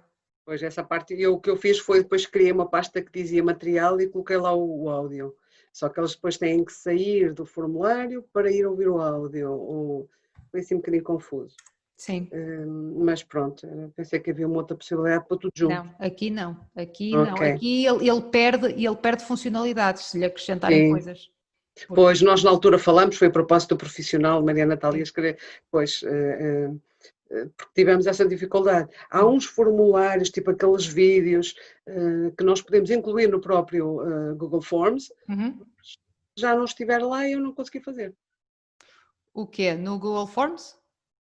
Pois, essa parte, o que eu fiz foi, depois criei uma pasta que dizia material e coloquei lá o áudio. Só que eles depois têm que sair do formulário para ir ouvir o áudio. Foi assim um bocadinho confuso.
Sim.
Mas pronto, pensei que havia uma outra possibilidade para tudo junto.
Não, aqui não. Aqui não. Aqui ele perde funcionalidades se lhe acrescentarem coisas.
Pois, nós na altura falamos, foi a propósito do profissional, Maria Natália escrever, pois, porque tivemos essa dificuldade. Há uns formulários, tipo aqueles vídeos, que nós podemos incluir no próprio Google Forms, já não estiver lá e eu não consegui fazer.
O quê? No Google Forms?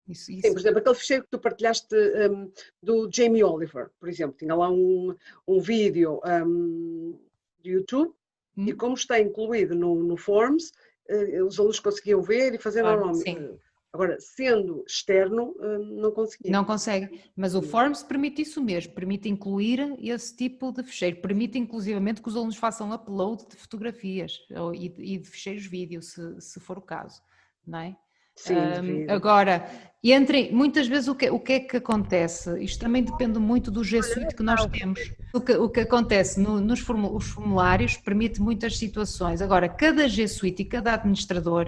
Isso.
Sim, por exemplo, aquele ficheiro que tu partilhaste do Jamie Oliver, por exemplo, tinha lá um vídeo do YouTube e como está incluído no Forms, os alunos conseguiam ver e fazer normalmente.
Sim.
Agora, sendo externo, não conseguia.
Não consegue, mas o Forms permite isso mesmo, permite incluir esse tipo de ficheiro, permite inclusivamente que os alunos façam upload de fotografias e de ficheiros vídeo, se for o caso, não é?
Sim,
agora, muitas vezes o que é que acontece? Isto também depende muito do G Suite que nós temos. O que acontece nos formulários permite muitas situações. Agora, cada G Suite e cada administrador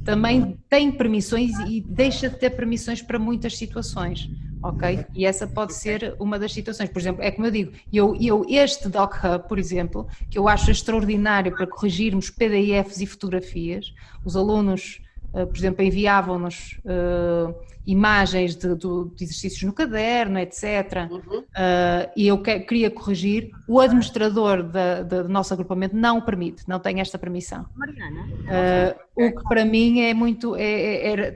também tem permissões e deixa de ter permissões para muitas situações, ok? E essa pode ser uma das situações. Por exemplo, é como eu digo, este Doc Hub, por exemplo, que eu acho extraordinário para corrigirmos PDFs e fotografias, os alunos, por exemplo, enviavam-nos imagens de exercícios no caderno, etc. E eu queria corrigir, o administrador do nosso agrupamento não o permite, não tem esta permissão. O que para mim é muito,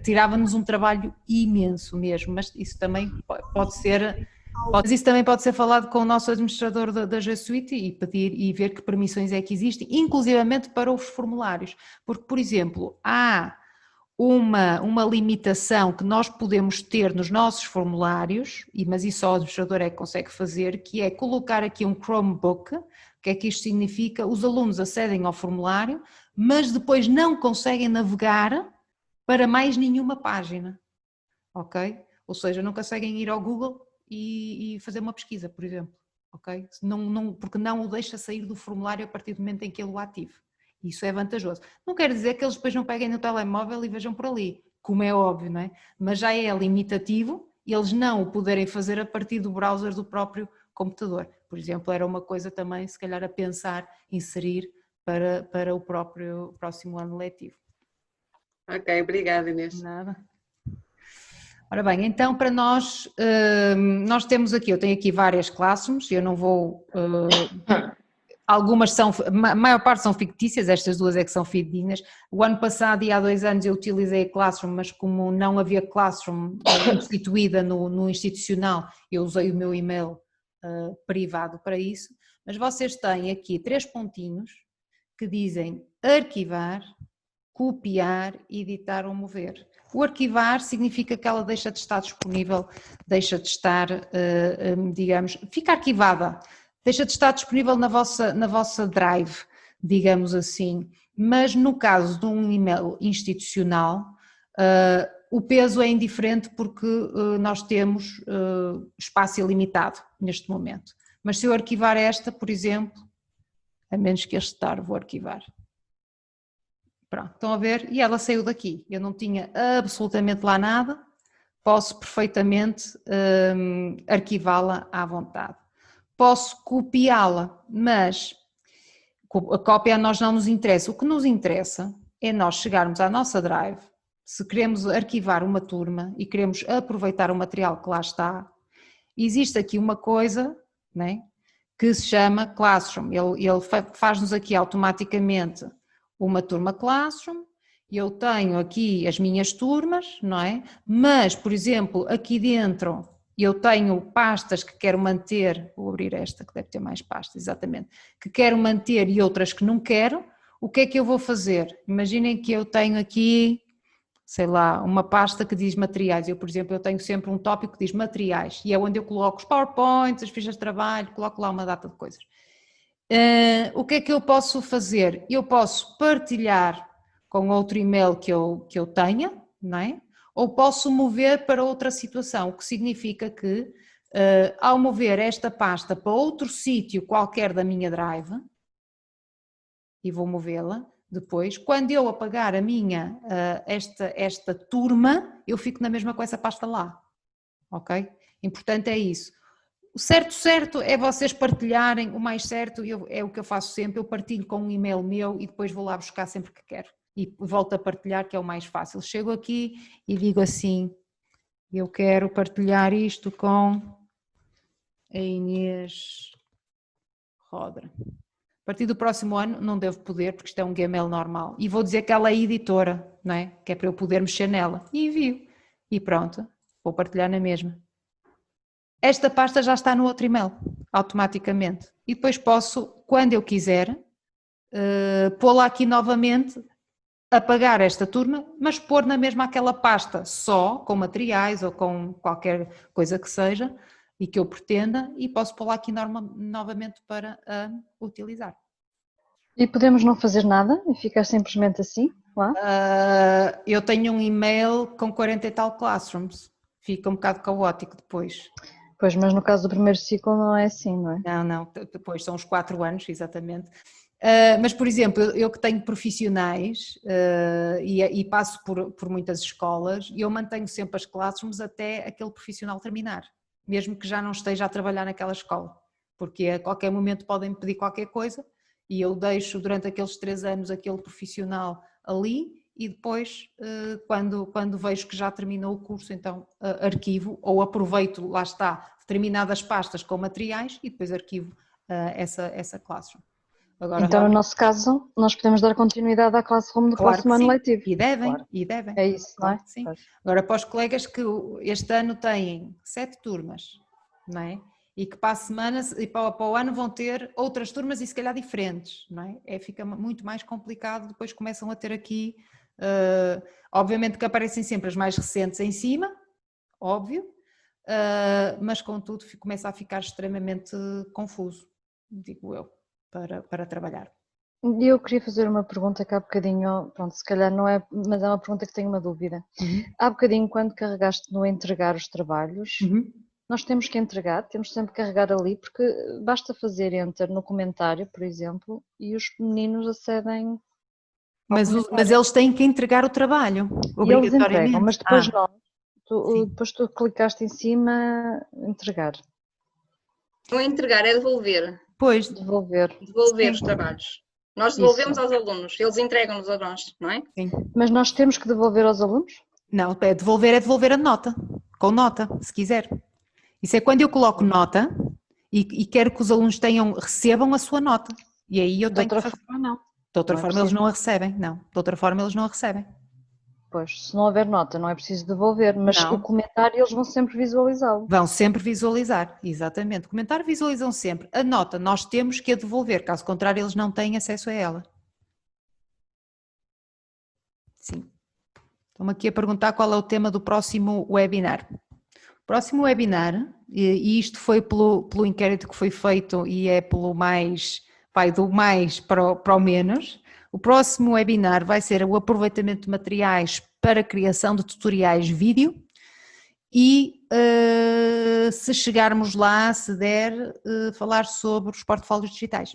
tirava-nos um trabalho imenso mesmo, mas isso também pode ser... Mas isso também pode ser falado com o nosso administrador da G Suite e pedir e ver que permissões é que existem, inclusivamente para os formulários. Porque, por exemplo, há uma limitação que nós podemos ter nos nossos formulários, mas isso só o administrador é que consegue fazer, que é colocar aqui um Chromebook. O que é que isto significa? Os alunos acedem ao formulário, mas depois não conseguem navegar para mais nenhuma página, ok? Ou seja, não conseguem ir ao Google e fazer uma pesquisa, por exemplo, ok? Porque não o deixa sair do formulário a partir do momento em que ele o ative. Isso é vantajoso. Não quer dizer que eles depois não peguem no telemóvel e vejam por ali, como é óbvio, não é? Mas já é limitativo eles não o poderem fazer a partir do browser do próprio computador. Por exemplo, era uma coisa também, se calhar, a pensar, inserir para o próximo ano letivo.
Ok, obrigada, Inês.
Nada. Ora bem, então para nós temos aqui, eu tenho aqui várias Classrooms, eu não vou... Algumas são, a maior parte são fictícias, estas duas é que são fidedignas. O ano passado e há 2 anos eu utilizei a Classroom, mas como não havia Classroom instituída no institucional, eu usei o meu e-mail privado para isso. Mas vocês têm aqui 3 pontinhos que dizem arquivar, copiar, editar ou mover. O arquivar significa que ela deixa de estar disponível, deixa de estar, digamos, fica arquivada. Deixa de estar disponível na vossa drive, digamos assim, mas no caso de um e-mail institucional, o peso é indiferente porque nós temos espaço ilimitado neste momento. Mas se eu arquivar esta, por exemplo, a menos que este estar, vou arquivar. Pronto, estão a ver? E ela saiu daqui, eu não tinha absolutamente lá nada, posso perfeitamente arquivá-la à vontade. Posso copiá-la, mas a cópia a nós não nos interessa. O que nos interessa é nós chegarmos à nossa drive, se queremos arquivar uma turma e queremos aproveitar o material que lá está, existe aqui uma coisa, né, que se chama Classroom. Ele faz-nos aqui automaticamente uma turma Classroom. Eu tenho aqui as minhas turmas, não é? Mas, por exemplo, aqui dentro eu tenho pastas que quero manter, vou abrir esta que deve ter mais pastas, exatamente, que quero manter e outras que não quero. O que é que eu vou fazer? Imaginem que eu tenho aqui, sei lá, uma pasta que diz materiais. Eu, por exemplo, eu tenho sempre um tópico que diz materiais e é onde eu coloco os PowerPoints, as fichas de trabalho, coloco lá uma data de coisas. O que é que eu posso fazer? Eu posso partilhar com outro e-mail que eu tenha, não é? Ou posso mover para outra situação, o que significa que ao mover esta pasta para outro sítio qualquer da minha Drive, e vou movê-la depois, quando eu apagar a minha, esta turma, eu fico na mesma com essa pasta lá, ok? Importante é isso. O certo é vocês partilharem, o mais certo é o que eu faço sempre, eu partilho com um e-mail meu e depois vou lá buscar sempre que quero. E volto a partilhar, que é o mais fácil. Chego aqui e digo assim, eu quero partilhar isto com a Inês Rodra. A partir do próximo ano não devo poder, porque isto é um Gmail normal. E vou dizer que ela é editora, não é? Que é para eu poder mexer nela. E envio. E pronto, vou partilhar na mesma. Esta pasta já está no outro e-mail, automaticamente. E depois posso, quando eu quiser, pô-la aqui novamente, apagar esta turma, mas pôr na mesma aquela pasta só, com materiais ou com qualquer coisa que seja e que eu pretenda, e posso pô-la aqui novamente para utilizar.
E podemos não fazer nada e ficar simplesmente assim lá?
Eu tenho um e-mail com 40 e tal classrooms, fica um bocado caótico depois.
Pois, mas no caso do primeiro ciclo não é assim, não é?
Não, depois são os 4 anos, exatamente. Mas, por exemplo, eu que tenho profissionais e passo por muitas escolas, eu mantenho sempre as classrooms até aquele profissional terminar, mesmo que já não esteja a trabalhar naquela escola, porque a qualquer momento podem me pedir qualquer coisa e eu deixo durante aqueles 3 anos aquele profissional ali e depois, quando vejo que já terminou o curso, então arquivo ou aproveito, lá está, determinadas pastas com materiais e depois arquivo essa classroom. Agora,
então, no nosso caso, nós podemos dar continuidade à Classroom do próximo ano letivo.
E devem.
É isso,
claro,
não é?
Sim. Agora, para os colegas que este ano têm 7 turmas, não é? E que para a semana e para o ano vão ter outras turmas e se calhar diferentes, não é? Fica muito mais complicado, depois começam a ter aqui, obviamente que aparecem sempre as mais recentes em cima, óbvio, mas contudo começa a ficar extremamente confuso, digo eu. Para trabalhar.
E eu queria fazer uma pergunta que há bocadinho, pronto, se calhar não é, mas é uma pergunta que tenho uma dúvida. Há bocadinho, quando carregaste no entregar os trabalhos, nós temos que entregar, temos sempre que carregar ali, porque basta fazer enter no comentário, por exemplo, e os meninos acedem.
Mas eles têm que entregar o trabalho,
obrigatoriamente. E eles entregam, mas depois depois tu clicaste em cima, entregar.
Não é entregar, é devolver.
Pois.
Devolver
os trabalhos. Nós devolvemos aos alunos, eles entregam-nos a nós, não é?
Sim.
Mas nós temos que devolver aos alunos?
Não, é devolver a nota, com nota, se quiser. Isso é quando eu coloco nota e quero que os alunos recebam a sua nota. E aí eu tenho que fazer.
Não.
De outra forma eles não a recebem, não. De outra forma eles não a recebem.
Pois, se não houver nota não é preciso devolver, mas o comentário eles vão sempre visualizá-lo.
Vão sempre visualizar, exatamente. O comentário visualizam sempre. A nota nós temos que a devolver, caso contrário eles não têm acesso a ela. Sim. Estão-me aqui a perguntar qual é o tema do próximo webinar. O próximo webinar, e isto foi pelo inquérito que foi feito e é pelo mais, vai do mais para o menos. O próximo webinar vai ser o aproveitamento de materiais para a criação de tutoriais vídeo e se chegarmos lá, se der, falar sobre os portfólios digitais.